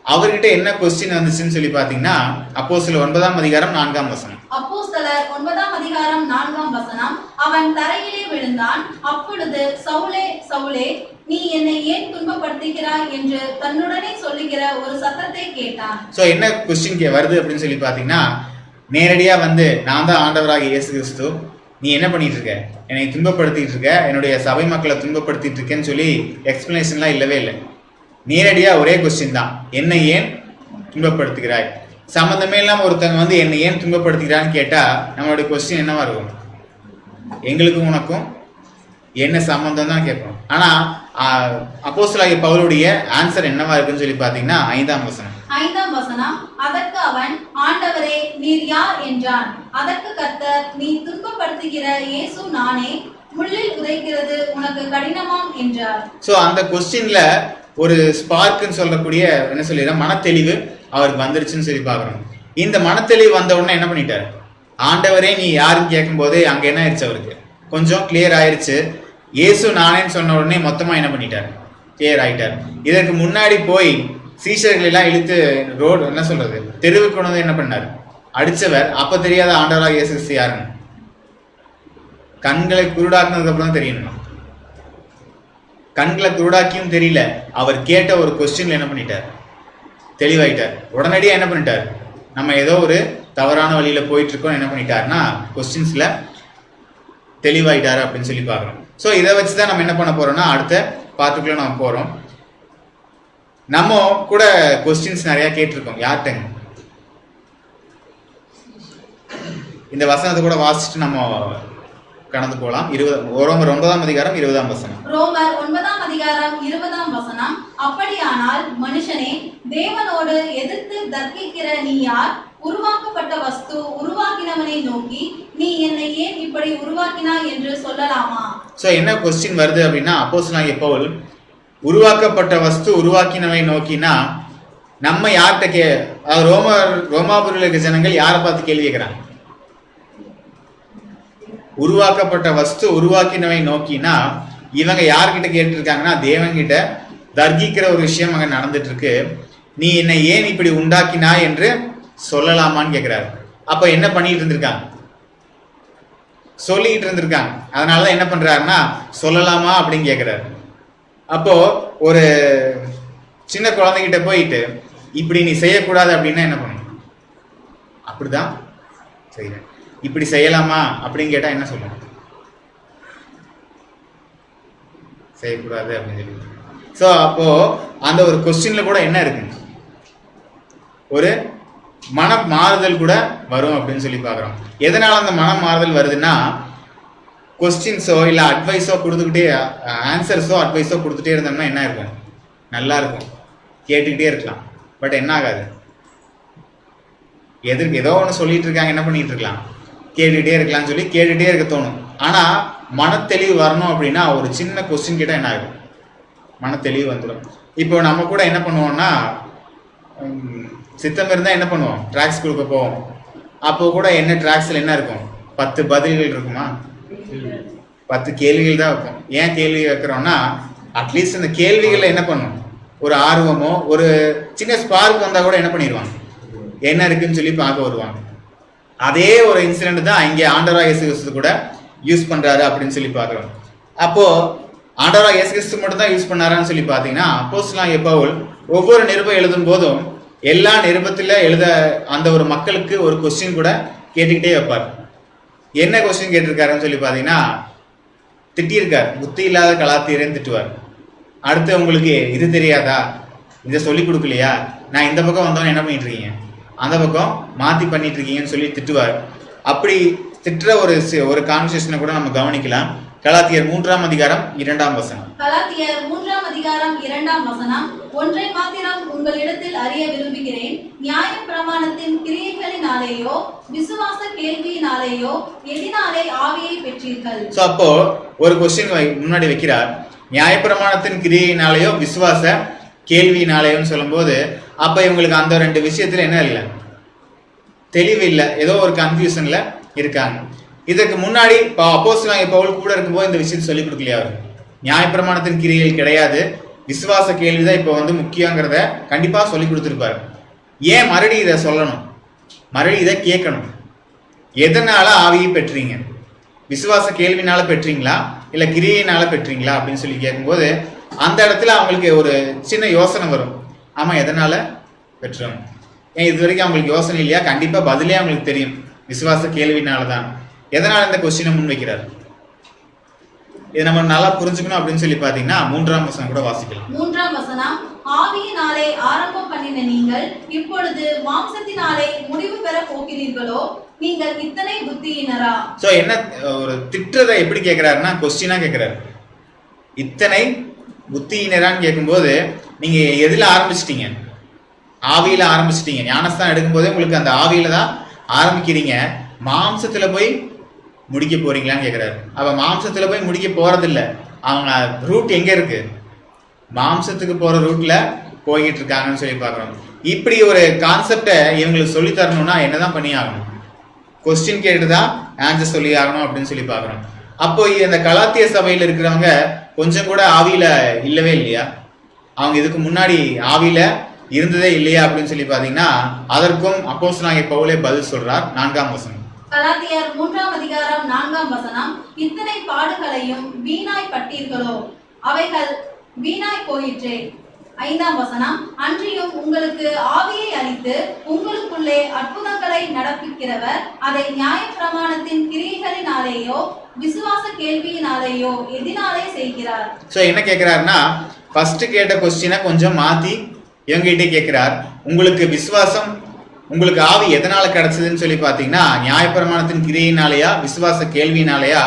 அவர்கிட்ட என்ன கொஸ்டின் வந்துச்சுன்னு சொல்லி பாத்தீங்கன்னா, அப்போஸ்தலர் 9ஆம் அதிகாரம் 4ஆம் வசனம். அப்போஸ்தலர் 9ஆம் அதிகாரம் 4ஆம் வசனம். அவன் தரையிலே விழுந்தான். அப்பொழுது சவுலே சவுலே, நீ என்னை ஏன் துன்பப்படுத்துகிறாய் என்று தன்னுடனே சொல்லுகிற ஒரு சத்தத்தை கேட்டான். சோ என்ன கொஸ்டின் வருது அப்படின்னு சொல்லி பாத்தீங்கன்னா, நேரடியா வந்து நான் தான் ஆண்டவராகிய இயேசு கிறிஸ்து, நீ என்ன பண்ணிட்டு இருக்க, என்னை துன்பப்படுத்திட்டு இருக்க, என்னுடைய சபை மக்களை துன்பப்படுத்திட்டு இருக்கேன்னு சொல்லி எக்ஸ்பிளனேஷன்லாம் இல்லவே இல்லை. நேரடியா ஒரே கொஸ்டின் தான், என்னை ஏன் துன்பப்படுத்துகிறாய். சம்பந்தமே இல்லாம ஒருத்தவங்க வந்து என்னை ஏன் துன்பப்படுத்துகிறான்னு கேட்டா நம்மளுடைய கொஸ்டின் என்னவா இருக்கும், எங்களுக்கும் உனக்கும் என்ன சம்பந்தம் தான் கேட்போம். ஆனா அப்போஸ்தலனாகிய பவுலுடைய ஆன்சர் என்னவா இருக்குன்னு சொல்லி பாத்தீங்கன்னா 5ஆம் வசனம். 5ஆம் வசனம். அதற்கு அவன், ஆண்டவரே நீர் யார் என்றான். அதற்கு கர்த்தர், நீ துன்பப்படுத்துகிற இயேசு நானே, முள்ளில் உதைக்கிறது உனக்கு கடினமாம் என்றார். சோ அந்த கொஸ்டின்ல ஒரு ஸ்பார்க்னு சொல்லக்கூடிய என்ன சொல்லிடுற மனத்தெளிவு அவருக்கு வந்துருச்சுன்னு சொல்லி பாக்குறோம். இந்த மனத்தெளிவு வந்த உடனே என்ன பண்ணிட்டாரு, ஆண்டவரே நீ யாருன்னு கேட்கும் போதே அங்க என்ன ஆயிடுச்சு, அவருக்கு கொஞ்சம் கிளியர் ஆயிருச்சு. இயேசு நானேன்னு சொன்ன உடனே மொத்தமா என்ன பண்ணிட்டாரு, கிளியர் ஆயிட்டார். இதற்கு முன்னாடி போய் சீஷர்கள் எல்லாம் இழுத்து ரோடு என்ன சொல்றது தெருவுக்கு கொண்டு வந்து என்ன பண்ணாரு, அடிச்சவர். அப்ப தெரியாத ஆண்டவராக இயேசு கிறிஸ்து யாருன்னு கண்களை குருடாக்குனதுக்கு அப்புறம் தான் தெரியணும். கண்களை குருடாக்கியும் தெரியல, அவர் கேட்ட ஒரு கொஸ்டின்ல என்ன பண்ணிட்டார், தெளிவாயிட்டார். உடனடியா என்ன பண்ணிட்டார், நம்ம ஏதோ ஒரு தவறான வழியில போயிட்டு இருக்கோம், என்ன பண்ணிட்டாருன்னா கொஸ்டின்ஸ்ல தெளிவாயிட்டாரு அப்படின்னு சொல்லி பாக்குறோம். ஸோ இதை வச்சுதான் நம்ம என்ன பண்ண போறோம்னா அடுத்த பார்ட்டுக்குள்ள நம்ம போறோம். நம்ம கூட கொஸ்டின்ஸ் நிறைய கேட்டிருக்கோம். யார்கிட்டங்க இந்த வசனத்தை கூட வாசிச்சுட்டு நம்ம கடந்து போலாம். ரோமர் 9ஆம் அதிகாரம் 20ஆம் வசனம். ரோமர் 9ஆம் அதிகாரம் 20ஆம் வசனம். அப்படியானால் மனுஷனே, தேவனோடு எதிர்த்து தர்க்கிக்கிற நீ யார்? உருவாக்கப்பட்ட வஸ்து உருவாக்கினவனை நோக்கி, நீ என்னை ஏன் இப்படி உருவாக்கினாய் என்று சொல்லலாமா? சோ என்ன கொஸ்டின் வருது அப்படின்னா, அப்போஸ்தலனாகிய பவுல் உருவாக்கப்பட்ட வஸ்து உருவாக்கினவை நோக்கினா நம்ம யார்கிட்ட ரோமாபுரியில் இருக்க ஜனங்கள் யாரை பார்த்து கேள்வி கேட்கிறாங்க? உருவாக்கப்பட்ட வஸ்து உருவாக்கினவை நோக்கினா இவங்க யார்கிட்ட கேட்டிருக்காங்கன்னா தேவன் கிட்ட தர்கிக்கிற ஒரு விஷயம் அங்க நடந்துட்டு இருக்கு. நீ என்னை ஏன் இப்படி உண்டாக்கினா என்று சொல்லலாமான்னு கேட்கிறாரு. அப்ப என்ன பண்ணிட்டு இருந்திருக்காங்க, சொல்லிட்டு இருந்திருக்காங்க. அதனாலதான் என்ன பண்றாருன்னா சொல்லலாமா அப்படின்னு கேட்கிறாரு. அப்போ ஒரு சின்ன குழந்தைகிட்ட போயிட்டு இப்படி நீ செய்யக்கூடாது அப்படின்னா என்ன பண்ணணும், அப்படிதான் செய்யறேன், இப்படி செய்யலாமா அப்படின்னு கேட்டா என்ன சொல்லணும், செய்யக்கூடாது அப்படின்னு சொல்லி. ஸோ அப்போ அந்த ஒரு கொஸ்டின்ல கூட என்ன இருக்கு, ஒரு மன மாறுதல் கூட வரும் அப்படின்னு சொல்லி பார்க்குறோம். எதனால அந்த மன மாறுதல் வருதுன்னா, கொஸ்டின்ஸோ இல்லை அட்வைஸோ கொடுத்துக்கிட்டே, ஆன்சர்ஸோ அட்வைஸோ கொடுத்துட்டே இருந்தோம்னா என்ன இருக்கும், நல்லா இருக்கும், கேட்டுக்கிட்டே இருக்கலாம். பட் என்ன ஆகாது, எதிர்க்கு ஏதோ ஒன்று சொல்லிட்டு இருக்காங்க, என்ன பண்ணிட்டு இருக்கலாம், கேட்டுக்கிட்டே இருக்கலாம்னு சொல்லி கேட்டுகிட்டே இருக்க தோணும். ஆனால் மனத்தெளிவு வரணும் அப்படின்னா ஒரு சின்ன கொஸ்டின் கேட்டால் என்ன ஆகும், மனத்தெளிவு வந்துடும். இப்போ நம்ம கூட என்ன பண்ணுவோம்னா, சித்தம் இருந்தால் என்ன பண்ணுவோம், ட்ராக்ஸ் கொடுக்க போவோம். அப்போ கூட என்ன ட்ராக்ஸில் என்ன இருக்கும், 10 பதில்கள் இருக்குமா, 10 கேள்விகள் தான் இருக்கும். ஏன் கேள்வி வைக்கிறோம்னா, அட்லீஸ்ட் அந்த கேள்விகளில் என்ன பண்ணும், ஒரு ஆர்வமோ ஒரு சின்ன ஸ்பார்க் வந்தால் கூட என்ன பண்ணிடுவாங்க, என்ன இருக்குன்னு சொல்லி பார்க்க வருவாங்க. அதே ஒரு இன்சிடென்ட் தான் இங்கே ஆண்டவராக இயேசு கிறிஸ்து கூட யூஸ் பண்ணுறாரு அப்படின்னு சொல்லி பார்க்குறோம். அப்போது ஆண்டவராக இயேசு கிறிஸ்து மட்டும் தான் யூஸ் பண்ணாரான்னு சொல்லி பார்த்தீங்கன்னா, அப்போஸ்தலனாகிய பவுல் ஒவ்வொரு நிருபம் எழுதும் போதும் எல்லா நிருபத்தில் எழுத அந்த ஒரு மக்களுக்கு ஒரு கொஸ்டின் கூட கேட்டுக்கிட்டே வைப்பார். என்ன கொஸ்டின் கேட்டிருக்காருன்னு சொல்லி பார்த்தீங்கன்னா, திட்டியிருக்கார், புத்தி இல்லாத கலாத்தியரேன்னு திட்டுவார். அடுத்து உங்களுக்கு இது தெரியாதா, இதை சொல்லி கொடுக்கலையா, நான் இந்த பக்கம் வந்தோன்னு என்ன பண்ணிட்டு இருக்கீங்க, அந்த பக்கம் மாற்றி பண்ணிட்டு இருக்கீங்கன்னு சொல்லி திட்டுவார். அப்படி திட்டுற ஒரு கான்வர்சேஷனை கூட நம்ம கவனிக்கலாம். கலாத்தியர் 3ஆம் அதிகாரம் 2ஆம் வசனம். கலாத்தியர் 3ஆம் அதிகாரம் 2ஆம் வசனம். ஒன்றை மாத்திரம் உங்களிடத்தில் அறிய விரும்புகிறேன், நியாயப்பிரமாணத்தின் கிரியைகளினாலேயோ விசுவாச கேள்வியினாலேயோ எதினாலே ஆவியை பெற்றீர்கள். சோ அப்போ ஒரு கொஸ்டின் முன்னாடி வைக்கிறார், நியாயப்பிரமாணத்தின் கிரியையினாலேயோ விசுவாச கேள்வியினாலேயோன்னு சொல்லும்போது, அப்ப இவங்களுக்கு அந்த 2 விஷயத்துல என்ன இல்லை, தெளிவு இல்லை, ஏதோ ஒரு கன்ஃபியூஷன்ல இருக்காங்க. இதற்கு முன்னாடி அப்போஸ்தலனாகிய பவுல் கூட இருக்கும்போது இந்த விஷயத்தை சொல்லிக் கொடுக்கலையா, அவர் நியாயப்பிரமாணத்தின் கிரியைகள் கிடையாது, விசுவாச கேள்விதான் இப்போ முக்கியங்கிறத கண்டிப்பா சொல்லி கொடுத்துருப்பாரு. ஏன் மறுபடியும் இதை சொல்லணும், மறுபடியும் இதை கேட்கணும், எதனால ஆவியை பெற்றீங்க, விசுவாச கேள்வினால பெற்றீங்களா இல்ல கிரியையினால பெற்றீங்களா அப்படின்னு சொல்லி கேட்கும்போது அந்த இடத்துல அவங்களுக்கு ஒரு சின்ன யோசனை வரும். ஆமா, எதனால பெற்றோம், ஏன் இது வரைக்கும் அவங்களுக்கு யோசனை இல்லையா, கண்டிப்பா பதிலே அவங்களுக்கு தெரியும், விசுவாச கேள்வினாலதான். எதனால இந்த கொஸ்டினை முன் வைக்கிறார், இதை நம்ம நல்லா புரிஞ்சுக்கணும் அப்படின்னு சொல்லி பாத்தீங்கன்னா 3ஆம் வசனம் கூட வாசிக்கலாம். 3ஆம் வசனம். ஆவியினாலே ஆரம்பம் பண்ணின நீங்கள் இப்பொழுது மாம்சத்தினாலே முடிவு பெற போகிறீர்களோ, நீங்கள் இத்தனை புத்தியினரா. சோ என்ன ஒரு திட்டத்தை எப்படி கேட்கிறாருன்னா கொஸ்டினா கேட்கிறாரு, இத்தனை புத்தியினரான்னு கேட்கும்போது நீங்க எதுல ஆரம்பிச்சிட்டீங்க, ஆவியில ஆரம்பிச்சிட்டீங்க. ஞானஸ்தானம் எடுக்கும் போதே உங்களுக்கு அந்த ஆவியில தான் ஆரம்பிக்கிறீங்க, மாம்சத்துல போய் முடிக்க போறீங்களான்னு கேட்கிறாரு. அவ மாம்சத்துல போய் முடிக்க போறதில்லை, அவங்க ரூட் எங்க இருக்கு, மாம்சத்துக்கு போற ரூட்ல போய்கிட்டு இருக்காங்கன்னு சொல்லி பாக்குறோம். இப்படி ஒரு கான்செப்டை இவங்களுக்கு சொல்லி தரணும்னா என்னதான் பண்ணி ஆகணும், கொஸ்டின் கேட்டுதான் ஆன்சர் சொல்லி ஆகணும் அப்படின்னு சொல்லி பாக்குறோம். அப்போ இந்த கலாத்திய சபையில இருக்கிறவங்க கொஞ்சம் கூட ஆவியில இல்லவே இல்லையா, அவங்க இதுக்கு முன்னாடி ஆவியில இருந்ததே இல்லையா அப்படின்னு சொல்லி பாத்தீங்கன்னா அதற்கும் அப்போஸ்தலனாகிய பவுலே பதில் சொல்றார். 4ஆம் வசனம். கலாத்தியர் 3ஆம் அதிகாரம் 4ஆம் வசனம். இத்தனை பாடுகளையும் வீணாய் பட்டீர்களோ, அவைகள் வீணாய் போயிற்றே. 5ஆம் வசனம். அன்றியும் உங்களுக்கு ஆவியை அளித்து உங்களுக்குள்ளே அற்புதங்களை நடப்பிக்கிறவர் அதை நியாயப்பிரமாணத்தின் கிரியைகளினாலேயோ விசுவாச கேள்வியினாலேயோ எதினாலே செய்கிறார். சோ என்ன கேட்கிறாருன்னா, ஃபர்ஸ்ட் கேட்ட கொஸ்டினை கொஞ்சம் மாத்தி இவங்கிட்டே கேட்கிறார். உங்களுக்கு விசுவாசம், உங்களுக்கு ஆவி எதனால கிடைச்சதுன்னு சொல்லி பாத்தீங்கன்னா நியாயப்பிரமாணத்தின் கிரியையினாலேயா விசுவாச கேள்வியினாலேயா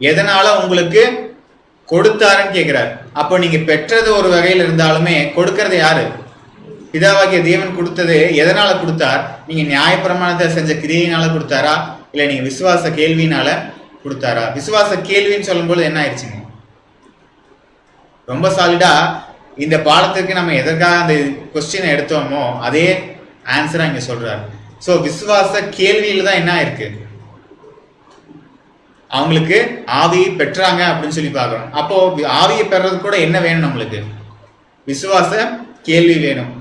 எதனால உங்களுக்கு கொடுத்தாருன்னு கேட்கிறார். அப்போ நீங்க பெற்றது ஒரு வகையில் இருந்தாலுமே கொடுக்கறது யாரு, பிதாவாகிய தேவன் கொடுத்தது எதனால கொடுத்தார், நீங்க நியாயப்பிரமாணத்தை செஞ்ச கிரியையினால கொடுத்தாரா இல்ல நீங்க விசுவாச கேள்வியினால கொடுத்தாரா. விசுவாச கேள்வின்னு சொல்லும்போது என்ன ஆயிடுச்சுங்க, ரொம்ப சாலிடா இந்த பாடத்துக்கு நம்ம எதற்காக அந்த கொஸ்டினை எடுத்தோமோ அதே ஆன்சரா இங்க சொல்றாரு. சோ விசுவாச கேள்வியில தான் என்ன இருக்கு, அவங்களுக்கு ஆவியை பெற்றாங்க அப்படின்னு சொல்லி பார்க்கிறோம். அப்போ ஆவியை பெறது கூட என்ன வேணும், நம்மளுக்கு விசுவாச கேள்வி வேணும்.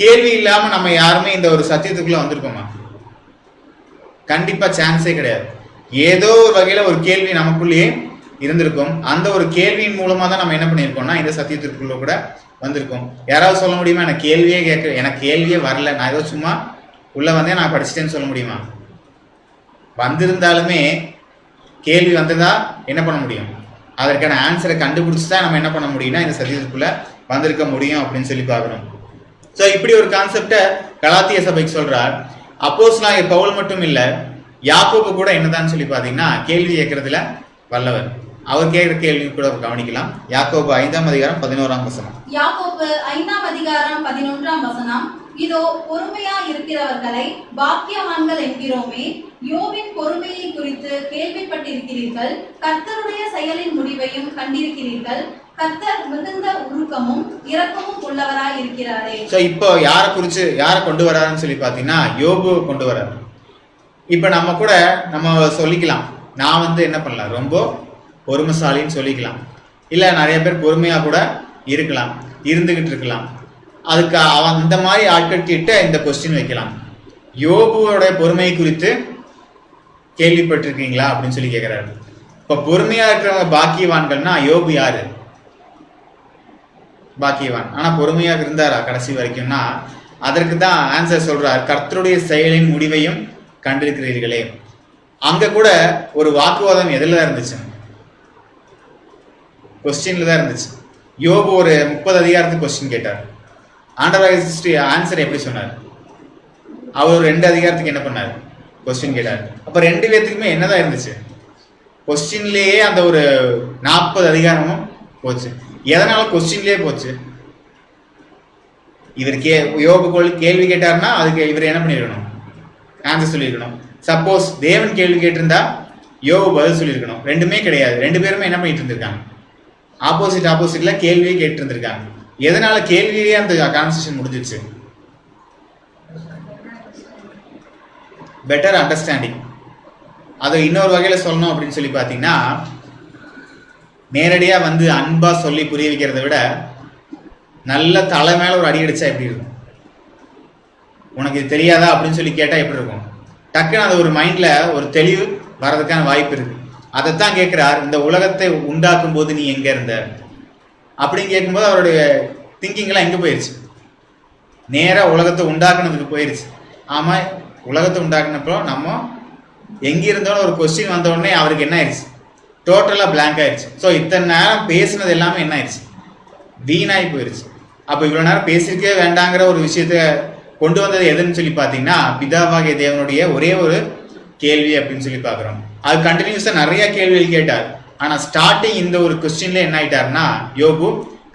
கேள்வி இல்லாம நம்ம யாருமே இந்த ஒரு சத்தியத்துக்குள்ள வந்திருக்கோமா, கண்டிப்பா சான்ஸே கிடையாது. ஏதோ ஒரு வகையில ஒரு கேள்வி நமக்குள்ளேயே இருந்திருக்கும். அந்த ஒரு கேள்வியின் மூலமா தான் நம்ம என்ன பண்ணியிருக்கோம்னா இந்த சத்தியத்திற்குள்ள கூட வந்திருக்கோம். யாராவது சொல்ல முடியுமா, எனக்கு கேள்வியே எனக்கு கேள்வியே வரல, நான் ஏதோ சும்மா உள்ள வந்தேன் நான் படிச்சுட்டேன்னு சொல்ல முடியுமா? வந்திருந்தாலுமே கேள்வி வந்ததா என்ன பண்ண முடியும், அதற்கான ஆன்சரை கண்டுபிடிச்சு தான் நம்ம என்ன பண்ண முடியும்னா இந்த சத்தியத்துக்குள்ள வந்திருக்க முடியும் அப்படின்னு சொல்லி பார்க்கணும். ஸோ இப்படி ஒரு கான்செப்டை கலாத்திய சபைக்கு சொல்றார். அப்போஸ்தலனாகிய பவுல் மட்டும் இல்லை, யாக்கோபு கூட என்னதான் சொல்லி பார்த்தீங்கன்னா கேள்வி கேட்கறதுல வல்லவர். அவர் கேட்கிற கேள்வி கூட கவனிக்கலாம். யாக்கோபு 5ஆம் அதிகாரம் 11ஆம் வசனம். யாக்கோபு 5ஆம் அதிகாரம் 11ஆம் வசனம். இதோ பொறுமையா இருக்கிறவர்களை பாக்கியவான்கள் என்கிறோமே, யோபின் பொறுமையை குறித்து கேள்விப்பட்டிருக்கிறீர்கள், கர்த்தருடைய செயலின் முடிவையும் கண்டிருக்கிறீர்கள், கர்த்தர் மிகுந்த உருக்கமும் இரக்கமும் உள்ளவராய் இருக்கிறாரே. ஸோ இப்போ யாரை கொண்டு வராருன்னு சொல்லி பார்த்தீங்கன்னா யோபு கொண்டு வர்றாரு. இப்போ நம்ம சொல்லிக்கலாம், நான் என்ன பண்ணலாம், ரொம்ப பொறுமைசாலின்னு சொல்லிக்கலாம், இல்லை நிறைய பேர் பொறுமையாக கூட இருந்துகிட்டு இருக்கலாம். அதுக்கு அந்த மாதிரி ஆட்கள் கிட்ட இந்த கொஸ்டின் வைக்கலாம், யோபுவோட பொறுமை குறித்து கேள்விப்பட்டிருக்கீங்களா அப்படின்னு சொல்லி கேட்கிறாரு. இப்போ பொறுமையா இருக்கிறவங்க பாக்கியவான்கள்னா யோபு யாரு? பாக்கியவான். ஆனா பொறுமையாக இருந்தாரா கடைசி வரைக்கும்னா அதற்கு தான் ஆன்சர் சொல்றார், கர்த்தருடைய செயலின் முடிவையும் கண்டிருக்கிறீர்களே. அங்க கூட ஒரு வாக்குவாதம் எதுல தான் இருந்துச்சு? கொஸ்டின்ல தான் இருந்துச்சு. யோபு ஒரு 30 அதிகாரத்துக்கு கொஸ்டின் கேட்டார். ஆண்டவர் ஆன்சர் எப்படி சொன்னார்? அவர் ஒரு 2 அதிகாரத்துக்கு என்ன பண்ணார்? கொஸ்டின் கேட்டார். அப்ப 2 பேர்த்துக்குமே என்னதான் இருந்துச்சு? கொஸ்டின்லேயே அந்த ஒரு 40 அதிகாரமும் போச்சு. எதனால கொஸ்டின்லேயே போச்சு? இவர் யோபு கேள்வி கேட்டார்னா அதுக்கு இவர் என்ன பண்ணிருக்கணும்? ஆன்சர் சொல்லியிருக்கணும். சப்போஸ் தேவன் கேள்வி கேட்டிருந்தா யோபு பதில் சொல்லியிருக்கணும். ரெண்டுமே கிடையாது. 2 பேருமே என்ன பண்ணிட்டு இருந்திருக்காங்க? ஆப்போசிட்ல கேள்வியே கேட்டு இருந்திருக்காங்க. எதனால கேள்வியே அந்த கான்வர்சேஷன் முடிஞ்சிருச்சு? Better understanding. அதை இன்னொரு வகையில சொல்லணும் அப்படின்னு சொல்லி பார்த்தீங்கன்னா, நேரடியா அன்பா சொல்லி புரிய வைக்கிறத விட நல்ல தலை மேல ஒரு அடி அடிச்சா எப்படி இருக்கும்? உனக்கு இது தெரியாதா அப்படின்னு சொல்லி கேட்டா எப்படி இருக்கும்? டக்குன்னு அது ஒரு மைண்ட்ல ஒரு தெளிவு வர்றதுக்கான வாய்ப்பு இருக்கு. அதைத்தான் கேட்கிறார், இந்த உலகத்தை உண்டாக்கும் போது நீ எங்க இருந்த அப்படின்னு கேட்கும்போது அவருடைய திங்கிங்லாம் எங்க போயிருச்சு? நேரா உலகத்தை உண்டாக்குனதுக்கு போயிருச்சு. ஆமா, உலகத்தை உண்டாக்குனப்போ நம்ம எங்க இருந்தோன்னு ஒரு கொஸ்டின் வந்த உடனே அவருக்கு என்ன ஆயிடுச்சு? டோட்டலா பிளாங்க் ஆயிடுச்சு. ஸோ இத்தனை நேரம் பேசினது எல்லாமே என்ன ஆயிடுச்சு? வீணாகி போயிருச்சு. அப்போ இவ்வளோ நேரம் பேசியிருக்கவே வேண்டாங்கிற ஒரு விஷயத்த கொண்டு வந்தது எதுன்னு சொல்லி பார்த்தீங்கன்னா பிதாவாகிய தேவனுடைய ஒரே ஒரு கேள்வி அப்படின்னு சொல்லி பார்க்குறோம். அது கண்டினியூஸாக நிறைய கேள்விகள் கேட்டார். ஆனால் ஸ்டார்டிங் இந்த ஒரு கொஸ்டின்ல என்ன ஆயிட்டாருன்னா யோபு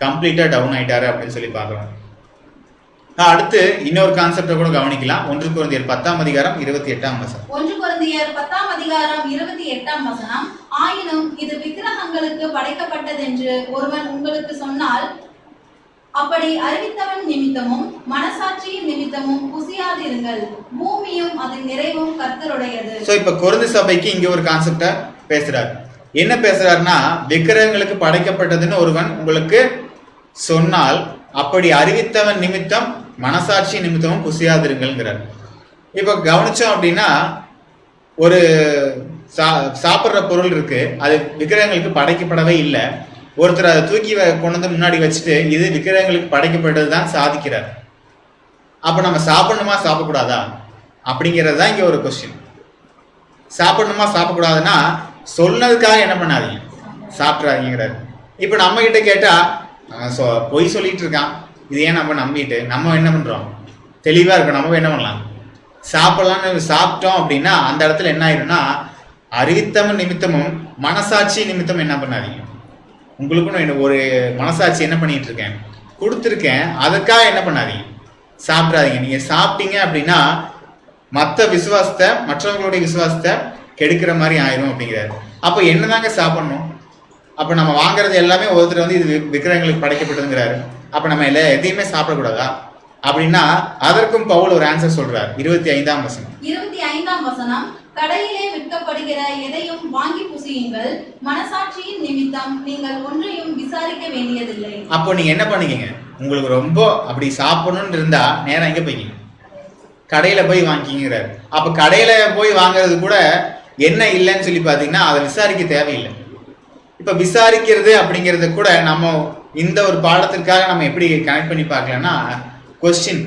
கம்ப்ளீட்டாக டவுன் ஆயிட்டாரு அப்படின்னு சொல்லி பார்க்குறோம். அடுத்து இன்னொரு கான்செப்டை கூட கவனிக்கலாம். 1 கொரிந்தியர் 10ஆம் அதிகாரம் 28ஆம் வசனம். 1 கொரிந்தியர் 10ஆம் அதிகாரம் 28ஆம் வசனம். ஆயினும் இது விக்கிரகங்களுக்கு படைக்கப்பட்டதென்று ஒருவன் உங்களுக்கு சொன்னால், அப்படி அறிவித்தவன் நிமித்தமும் மனசாட்சியின் நிமித்தமும் புசியாதிருங்கள், பூமியும் அதன் நிறைவும் கர்த்தருடையது. சோ இப்ப கொரிந்து சபைக்கு இங்க ஒரு கான்செப்ட பேசுறாரு. என்ன பேசுறாருன்னா, விக்கிரகங்களுக்கு படைக்கப்பட்டதுன்னு ஒருவன் உங்களுக்கு சொன்னால், அப்படி அறிவித்தவன் நிமித்தம் மனசாட்சி நிமித்தமும் புசியாதிருங்கள்ங்கிறார். இப்ப கவனிச்சோம் அப்படின்னா, ஒரு சாப்பிட்ற பொருள் இருக்கு, அது விக்கிரகங்களுக்கு படைக்கப்படவே இல்லை. ஒருத்தர் அதை தூக்கி கொண்டு வந்து முன்னாடி வச்சுட்டு இது விக்கிரகங்களுக்கு படைக்கப்பட்டது தான் சாதிக்கிறார். அப்ப நம்ம சாப்பிடணுமா சாப்பிடக்கூடாதா அப்படிங்கிறது தான் இங்க ஒரு கொஸ்டின். சாப்பிடணுமா சாப்பிடக்கூடாதுன்னா சொன்னதுக்காக என்ன பண்ணாதீங்க, சாப்பிட்றாதீங்கிறாரு. இப்ப நம்ம கிட்ட கேட்டா பொய் சொல்லிட்டு இருக்கான், இது ஏன் நம்ம நம்பிட்டு நம்ம என்ன பண்றோம்? தெளிவா இருக்கும். நம்ம என்ன பண்ணலாம்? சாப்பிடலாம்னு சாப்பிட்டோம் அப்படின்னா அந்த இடத்துல என்ன ஆயிரும்னா, அறிவித்தவன் நிமித்தமும் மனசாட்சி நிமித்தம் என்ன பண்ணாதீங்க. உங்களுக்குன்னு ஒரு மனசாட்சி என்ன பண்ணிட்டு இருக்கேன், கொடுத்துருக்கேன், அதுக்காக என்ன பண்ணாதீங்க, சாப்பிடாதீங்க. நீங்க சாப்பிட்டீங்க அப்படின்னா மற்றவங்களுடைய விசுவாசத்தை கெடுக்கிற மாதிரி ஆயிரும் அப்படிங்கிறாரு. அப்ப என்னதாங்க சாப்பிடணும்? அப்ப நம்ம வாங்குறது எல்லாமே ஒருத்தர் இது விக்கிரகங்களுக்கு படைக்கப்பட்டதுங்கிறாரு. அப்ப நம்ம எதையுமே சாப்பிடக்கூடாதா அப்படின்னா அதற்கும் பவுல் ஒரு ஆன்சர் சொல்றார். 25ஆம் வசனம். 25ஆம் வசனம். கடையிலே விற்கப்படுகிற எதையும் வாங்கி புசியுங்கள், மனசாட்சியின் நிமித்தம் நீங்கள் ஒன்றையும் விசாரிக்க வேண்டியதில்லை. அப்போ நீங்க என்ன பண்ணீங்க? உங்களுக்கு ரொம்ப அப்படி சாப்பிடணும்னு இருந்தா நேரம் எங்க போய்க்கிங்க? கடையில போய் வாங்கிக்கிறாரு. அப்ப கடையில போய் வாங்குறது கூட என்ன இல்லைன்னு சொல்லி பாத்தீங்கன்னா அதை விசாரிக்க தேவையில்லை. இப்ப விசாரிக்கிறது அப்படிங்கிறது கூட நம்ம இந்த ஒரு பாடத்திற்காக நம்ம எப்படி கனெக்ட் பண்ணி பார்க்கலன்னா, கொஸ்டின்.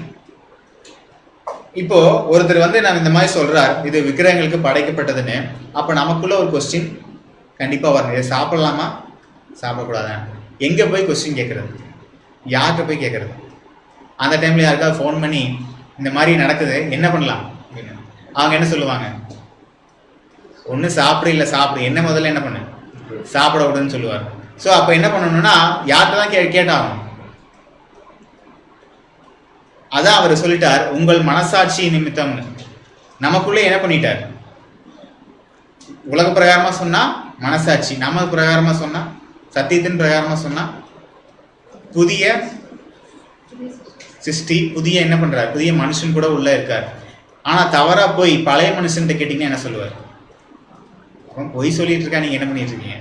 இப்போ ஒருத்தர் நான் இந்த மாதிரி சொல்றார், இது விக்கிரகங்களுக்கு படைக்கப்பட்டதுன்னு. அப்ப நமக்குள்ள ஒரு கொஸ்டின் கண்டிப்பா வரணும். இதை சாப்பிடலாமா சாப்பிடக்கூடாதா? எங்க போய் கொஸ்டின் கேட்கறது? யார்கிட்ட போய் கேட்கறது? அந்த டைம்ல யாருக்காவது ஃபோன் பண்ணி இந்த மாதிரி நடக்குது என்ன பண்ணலாம் அப்படின்னு அவங்க என்ன சொல்லுவாங்க? ஒன்று சாப்பிடு, இல்லை சாப்பிடு, என்ன முதல்ல என்ன பண்ணு, சாப்பிட விடுன்னு சொல்லுவார். ஸோ அப்போ என்ன பண்ணணும்னா யார்கிட்ட தான் கேட்டாகணும். அதான் அவர் சொல்லிட்டார், உங்கள் மனசாட்சி நிமித்தம்னு. நமக்குள்ளே என்ன பண்ணிட்டார்? உலக பிரகாரமா சொன்னா மனசாட்சி, நம்ம பிரகாரமா சொன்னா சத்தியத்தின் பிரகாரமா சொன்னா புதிய சிருஷ்டி, புதிய என்ன பண்றாரு, புதிய மனுஷன் கூட உள்ள இருக்கார். ஆனா தவறா போய் பழைய மனுஷன் கேட்டீங்கன்னா என்ன சொல்லுவார்? பொய் சொல்லிட்டு இருக்கா, நீங்க என்ன பண்ணிட்டு இருக்கீங்க,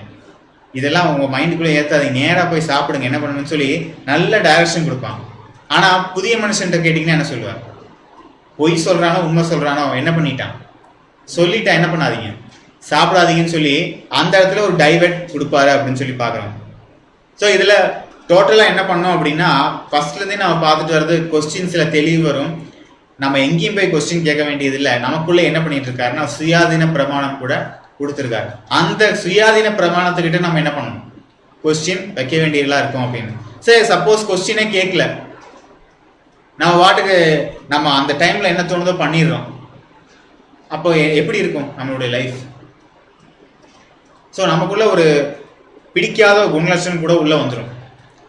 இதெல்லாம் உங்க மைண்டுக்குள்ள ஏத்தாதீங்க, நேரா போய் சாப்பிடுங்க, என்ன பண்ணணும்னு சொல்லி நல்ல டைரக்ஷன் கொடுப்பான். ஆனா புதிய மனுஷன் கேட்டீங்கன்னா என்ன சொல்லுவார்? பொய் சொல்றானோ உண்மை சொல்றானோ என்ன பண்ணிட்டான், சொல்லிட்டா என்ன பண்ணாதீங்க, சாப்பிடாதீங்கன்னு சொல்லி அந்த இடத்துல ஒரு டைவர்ட் கொடுப்பாரு அப்படின்னு சொல்லி பார்க்குறோம். ஸோ இதில் டோட்டலாக என்ன பண்ணோம் அப்படின்னா, ஃபர்ஸ்ட்லேருந்தே நம்ம பார்த்துட்டு வர்றது கொஸ்டின்ஸில் தெளிவு வரும். நம்ம எங்கேயும் போய் கொஸ்டின் கேட்க வேண்டியது இல்லை. நமக்குள்ளே என்ன பண்ணிட்டு இருக்காருன்னா சுயாதீன பிரமாணம் கூட கொடுத்துருக்காரு. அந்த சுயாதீன பிரமாணத்துக்கிட்ட நம்ம என்ன பண்ணணும், கொஸ்டின் வைக்க வேண்டியதெல்லாம் இருக்கும் அப்படின்னு. சரி, சப்போஸ் கொஸ்டினே கேட்கல, நம்ம வாட்டுக்கு நம்ம அந்த டைமில் என்ன தோணுதோ பண்ணிடுறோம், அப்போ எப்படி இருக்கும் நம்மளுடைய லைஃப்? ஸோ நமக்குள்ள ஒரு பிடிக்காத குணலட்சணம் கூட உள்ள வந்துடும்.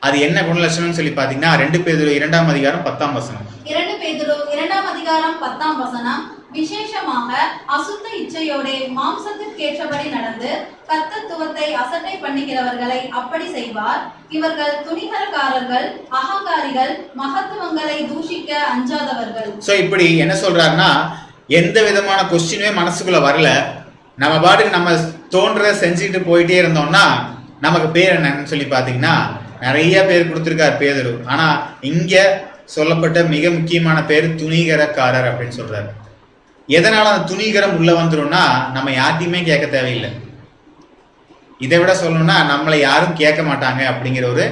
அது என்ன குணலட்சணம்னு சொல்லி பார்த்தீங்கன்னா 2 பேதுரு 2ஆம் அதிகாரம் 10ஆம் வசனம். 2 பேதுரு 2ஆம் அதிகாரம் 10ஆம் வசனம், விசேஷமாக அசுத்த இச்சையோட மாம்சத்திற்கேற்றபடி நடந்து கர்த்தத்துவத்தை அசட்டை பண்ணுகிறவர்களை அப்படி செய்வார். இவர்கள் துணிகரக்காரர்கள், அகங்காரிகள், மகத்துவங்களை தூஷிக்க அஞ்சாதவர்கள். ஸோ இப்படி என்ன சொல்றாருன்னா, எந்த விதமான கொஸ்டினுமே மனசுக்குள்ள வரல, நம்ம பாட்டுக்கு நம்ம தோன்றதை செஞ்சுட்டு போயிட்டே இருந்தோம்னா நமக்கு பேர் என்னன்னு சொல்லி பார்த்தீங்கன்னா நிறைய பேர் கொடுத்துருக்காரு பேதுரு. ஆனா இங்க சொல்லப்பட்ட மிக முக்கியமான பேர் துணிகரக்காரர் அப்படின்னு சொல்றாரு. எதனால அந்த துணிகரம் உள்ள வந்துரும்னா, நம்ம யார்ட்டையுமே கேட்க தேவையில்லை. இதை விட சொல்லணும்னா நம்மளை யாரும் கேட்க மாட்டாங்க அப்படிங்கிற ஒரு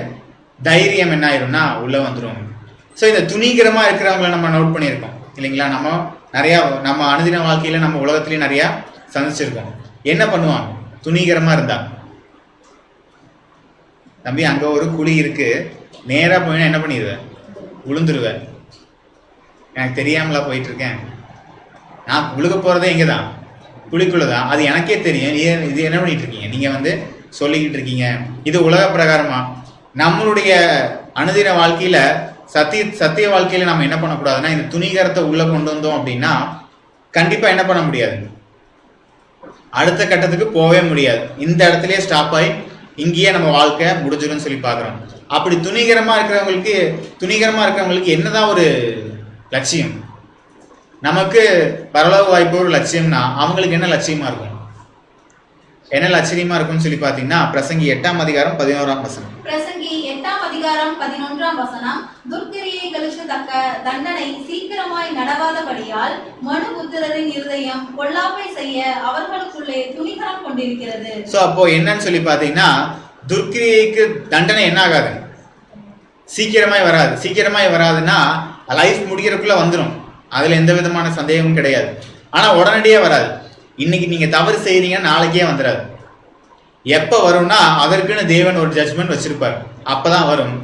தைரியம் என்ன ஆயிரும்னா உள்ள வந்துடும். ஸோ இந்த துணிகரமா இருக்கிறவங்கள நம்ம நோட் பண்ணியிருக்கோம் இல்லைங்களா? நம்ம அனுதின வாழ்க்கையில நம்ம உலகத்திலேயே நிறைய சந்திச்சிருக்கோம். என்ன பண்ணுவாங்க துணிகரமா இருந்தா? தம்பி, அங்க ஒரு குழி இருக்கு, நேரா போயினா என்ன பண்ணிடுவேன், விழுந்துருவேன். எனக்கு தெரியாமலா போயிட்டு இருக்கேன், நான் விழுக போறதே எங்கதான், குழிக்குள்ளதான், அது எனக்கே தெரியும். இது என்ன பண்ணிட்டு இருக்கீங்க, நீங்க சொல்லிக்கிட்டு இருக்கீங்க. இது உலக பிரகாரமா. நம்மளுடைய அனுதின வாழ்க்கையில சத்திய வாழ்க்கையில நம்ம என்ன பண்ணக்கூடாதுன்னா, இந்த துணிகரத்தை உள்ள கொண்டு வந்தோம் அப்படின்னா கண்டிப்பா என்ன பண்ண முடியாது, அடுத்த கட்டத்துக்கு போகவே முடியாது. இந்த இடத்துலயே ஸ்டாப் ஆகி இங்கேயே நம்ம வாழ்க்கை முடிஞ்சிடும் சொல்லி பார்க்குறோம். அப்படி துணிகரமா இருக்கிறவங்களுக்கு என்னதான் ஒரு லட்சியம்? நமக்கு பரலோக வாய்ப்பு ஒரு லட்சியம்னா அவங்களுக்கு என்ன லட்சியமா இருக்கும், என்ன லட்சியமா இருக்கும்னு சொல்லி பார்த்தீங்கன்னா பிரசங்கி 8ஆம் அதிகாரம் 11ஆம் வசனம். பிரசங்கி 8ஆம் அதிகாரம் 11ஆம் வசனம், துர்க்கிரியைகளுக்கு தக்க தண்டனை சீக்கிரமாய் நடவாதபடியால் மனுபுத்திரரின் இருதயம் பொல்லாப்பை செய்ய அவர்களுக்குள்ளே துணிகரம் கொண்டிருக்கிறது. சோ அப்போ என்னன்னு சொல்லி பாத்தீங்கன்னா, துர்க்கிரியைக்கு தண்டனை என்ன ஆகாது, சீக்கிரமாய் வராது. சீக்கிரமாய் வராதுன்னா லைஃப் முடிக்கிறதுக்குள்ள வந்துடும், அதுல எந்த விதமான சந்தேகமும் கிடையாது. ஆனா உடனடியே வராது. இன்னைக்கு நீங்க தவறு செய்யறீங்கன்னா நாளைக்கே வந்துடாது. எப்ப வரும்னா அதற்குன்னு தேவன் ஒரு ஜட்ஜ்மெண்ட் வச்சிருப்பார், அப்பதான் வரும்.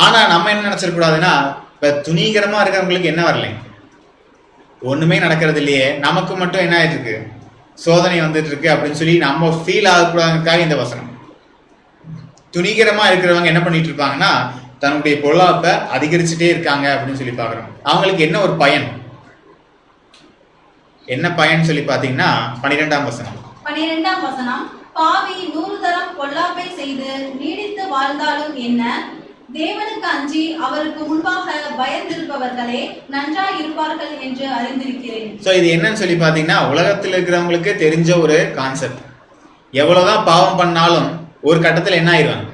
ஆனா நம்ம என்ன நினைச்சிடக்கூடாதுன்னா, இப்ப துணிகரமா இருக்கிறவங்களுக்கு என்ன வரலை, ஒண்ணுமே நடக்கிறது இல்லையே, நமக்கு மட்டும் என்ன ஆயிட்டு இருக்கு, சோதனை வந்துட்டு இருக்கு அப்படின்னு சொல்லி நம்ம ஃபீல் ஆகக்கூடாதுக்காக இந்த வசனம். துணிகரமா இருக்கிறவங்க என்ன பண்ணிட்டு இருப்பாங்கன்னா தன்னுடைய பொருளாப்பை அதிகரிச்சுட்டே இருக்காங்க அப்படின்னு சொல்லி பாக்குறோம். அவங்களுக்கு என்ன ஒரு பயன், என்ன பயன் சொல்லி பாத்தீங்கன்னா 12ஆம் வசனம். 12ஆம் வசனம், பாவி 100 தரம் பொல்லாப்பை செய்து நீடித்து வாழ்ந்தாலும் என்ன, தேவனுக்கு அஞ்சி அவருக்கு முன்பாக பயந்திருப்பவர்களே நன்றாய் இருப்பார்கள் என்று அறிந்திருக்கிறேன். சோ இது என்னன்னு சொல்லி பாத்தீங்கன்னா, உலகத்தில் இருக்கிறவங்களுக்கு தெரிஞ்ச ஒரு கான்செப்ட். எவ்வளவுதான் பாவம் பண்ணாலும் ஒரு கட்டத்துல என்ன ஆயிடுவாங்க,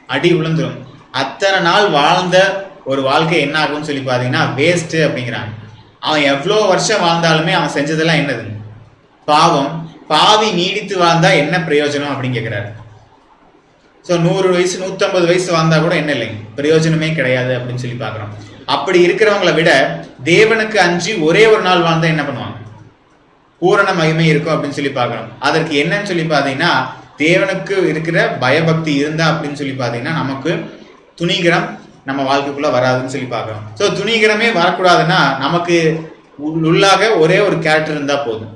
அடி விழுந்துரும். அத்தனை நாள் வாழ்ந்த ஒரு வாழ்க்கை என்ன ஆகும்னு சொல்லி பாத்தீங்கன்னா வேஸ்ட் அப்படிங்கிறாங்க. அவன் எவ்வளோ வருஷம் வாழ்ந்தாலுமே அவன் செஞ்சதெல்லாம் என்னது, பாவம். பாவி நீடித்து வாழ்ந்தா என்ன பிரயோஜனம் அப்படின்னு கேட்கிறாரு. ஸோ 100 வயசு 150 வயசு வாழ்ந்தா கூட என்ன இல்லைங்க, பிரயோஜனமே கிடையாது அப்படின்னு சொல்லி பார்க்குறோம். அப்படி இருக்கிறவங்களை விட தேவனுக்கு அஞ்சி ஒரே ஒரு நாள் வாழ்ந்தா என்ன பண்ணுவாங்க, பூரண மகிமை இருக்கும் அப்படின்னு சொல்லி பார்க்குறோம். அதற்கு என்னன்னு சொல்லி பார்த்தீங்கன்னா, தேவனுக்கு இருக்கிற பயபக்தி இருந்தா அப்படின்னு சொல்லி பார்த்தீங்கன்னா நமக்கு துணிகரம் நம்ம வாழ்க்கைக்குள்ள வராதுன்னு சொல்லி பார்க்குறோம். ஸோ துணிகரமே வரக்கூடாதுன்னா நமக்கு உள்ளாக ஒரே ஒரு கேரக்டர் இருந்தால் போதும்.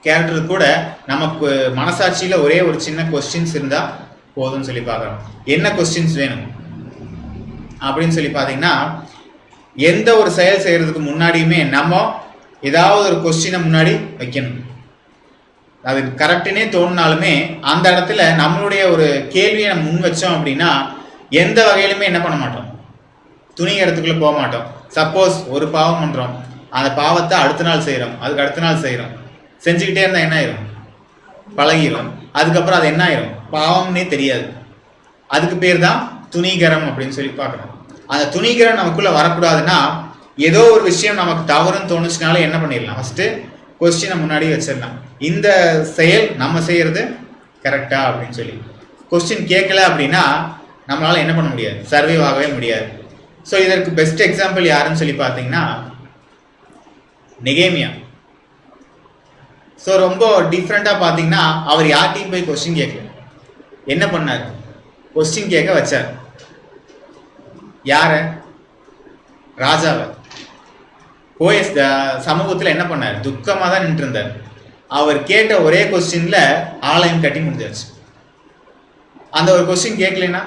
கேரக்டர் கூட நமக்கு மனசாட்சியில ஒரே ஒரு சின்ன கொஸ்டின்ஸ் இருந்தா போதும்னு சொல்லி பார்க்குறோம். என்ன கொஸ்டின்ஸ் வேணும் அப்படின்னு சொல்லி பார்த்தீங்கன்னா, எந்த ஒரு செயல் செய்யறதுக்கு முன்னாடியுமே நம்ம ஏதாவது ஒரு கொஸ்டினை முன்னாடி வைக்கணும். அது கரெக்டுன்னே தோணுனாலுமே அந்த இடத்துல நம்மளுடைய ஒரு கேள்வியை நம்ம முன் வச்சோம் அப்படின்னா எந்த வகையிலுமே என்ன பண்ண மாட்டோம், துணிகரத்துக்குள்ள போக மாட்டோம். சப்போஸ் ஒரு பாவம் பண்றோம், அந்த பாவத்தை அடுத்த நாள் செய்யறோம், அதுக்கு அடுத்த நாள் செய்யறோம், செஞ்சுக்கிட்டே இருந்தா என்ன ஆயிரும், பழகிரும். அதுக்கப்புறம் அது என்ன ஆயிரும், பாவம்னே தெரியாது. அதுக்கு பேர் தான் துணிகரம் அப்படின்னு சொல்லி பார்க்கணும். அந்த துணிகரம் நமக்குள்ள வரக்கூடாதுன்னா ஏதோ ஒரு விஷயம் நமக்கு தவறுன்னு தோணுச்சுனாலும் என்ன பண்ணிடலாம், ஃபர்ஸ்ட் கொஸ்டினை முன்னாடி வச்சிடலாம். இந்த செயல் நம்ம செய்யறது கரெக்டா அப்படின்னு சொல்லி கொஸ்டின் கேட்கல அப்படின்னா நம்மளால என்ன பண்ண முடியாது, சர்வைவ் ஆகவே முடியாது. ஸோ இதற்கு பெஸ்ட் எக்ஸாம்பிள் யாருன்னு சொல்லி பார்த்தீங்கன்னா நெகேமியா. ஸோ ரொம்ப டிஃப்ரெண்டாக பார்த்தீங்கன்னா அவர் யார்ட்டையும் போய் கொஸ்டின் கேட்கல, என்ன பண்ணார், கொஸ்டின் கேட்க வச்சார். யார, ராஜாவை. போய் சமூகத்தில் என்ன பண்ணார், துக்கமாக தான் நின்று இருந்தார். அவர் கேட்ட ஒரே கொஸ்டின்ல ஆலயம் கட்டி முடிஞ்சாச்சு. அந்த ஒரு கொஸ்டின் கேட்கலன்னா,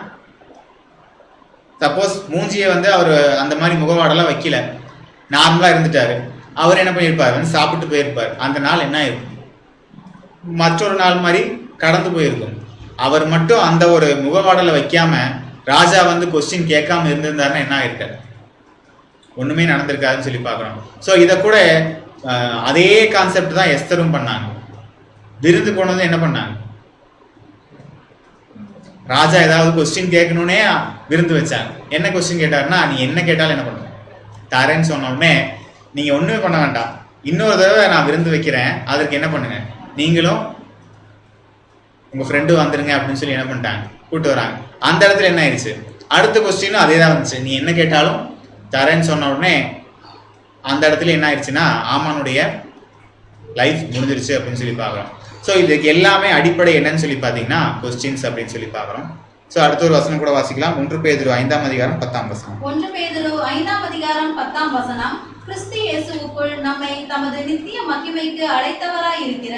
சப்போஸ் மூஞ்சியை அவர் அந்த மாதிரி முகவாடெல்லாம் வைக்கல, நார்மலா இருந்துட்டாரு, அவர் என்ன பண்ணியிருப்பார், சாப்பிட்டு போயிருப்பார். அந்த நாள் என்ன இருக்கும், மற்றொரு நாள் மாதிரி கடந்து போயிருக்கும். அவர் மட்டும் அந்த ஒரு முகவாடலை வைக்காம ராஜா கொஸ்டின் கேட்காம இருந்திருந்தாருன்னா என்ன ஆயிருக்காரு, ஒண்ணுமே நடந்திருக்காதுன்னு சொல்லி பார்க்கணும். ஸோ இதை கூட அதே கான்செப்ட் தான் எஸ்தரும் பண்ணாங்க. விருந்து போனதும் என்ன பண்ணாங்க, ராஜா ஏதாவது கொஸ்டின் கேட்கணும்னே விருந்து வச்சாங்க. என்ன கொஸ்டின் கேட்டாருன்னா, நீ என்ன கேட்டாலும் என்ன பண்ணுவேன் தரேன்னு சொன்ன உடனே நீங்க ஒண்ணுமே பண்ண வேண்டாம், இன்னொரு தடவை நான் விருந்து வைக்கிறேன், அதற்கு என்ன பண்ணுங்க, நீங்களும் உங்க ஃப்ரெண்டு வந்துருங்க அப்படின்னு சொல்லி என்ன பண்ணிட்டாங்க, கூப்பிட்டு வராங்க. அந்த இடத்துல என்ன ஆயிடுச்சு, அடுத்த கொஸ்டினும் அதே தான் வந்துச்சு, நீ என்ன கேட்டாலும் தரேன்னு சொன்ன உடனே அந்த இடத்துல என்ன ஆயிடுச்சுன்னா ஆமானுடைய லைஃப் முடிஞ்சிருச்சு அப்படின்னு சொல்லி பார்க்குறோம். ஸோ இதுக்கு எல்லாமே அடிப்படை என்னன்னு சொல்லி பார்த்தீங்கன்னா கொஸ்டின்ஸ் அப்படின்னு சொல்லி பார்க்குறோம். ஸோ அடுத்த ஒரு வசனம் கூட வாசிக்கலாம். 1 பேதுரு 5ஆம் அதிகாரம் 10ஆம் வசனம். 1 பேதுரு 5ஆம் அதிகாரம் 10ஆம் வசனம். கிறிஸ்து இயேசுவுக்குள் நம்மை தமது நித்திய மகிமைக்கு அழைத்தவராய் இருக்கிற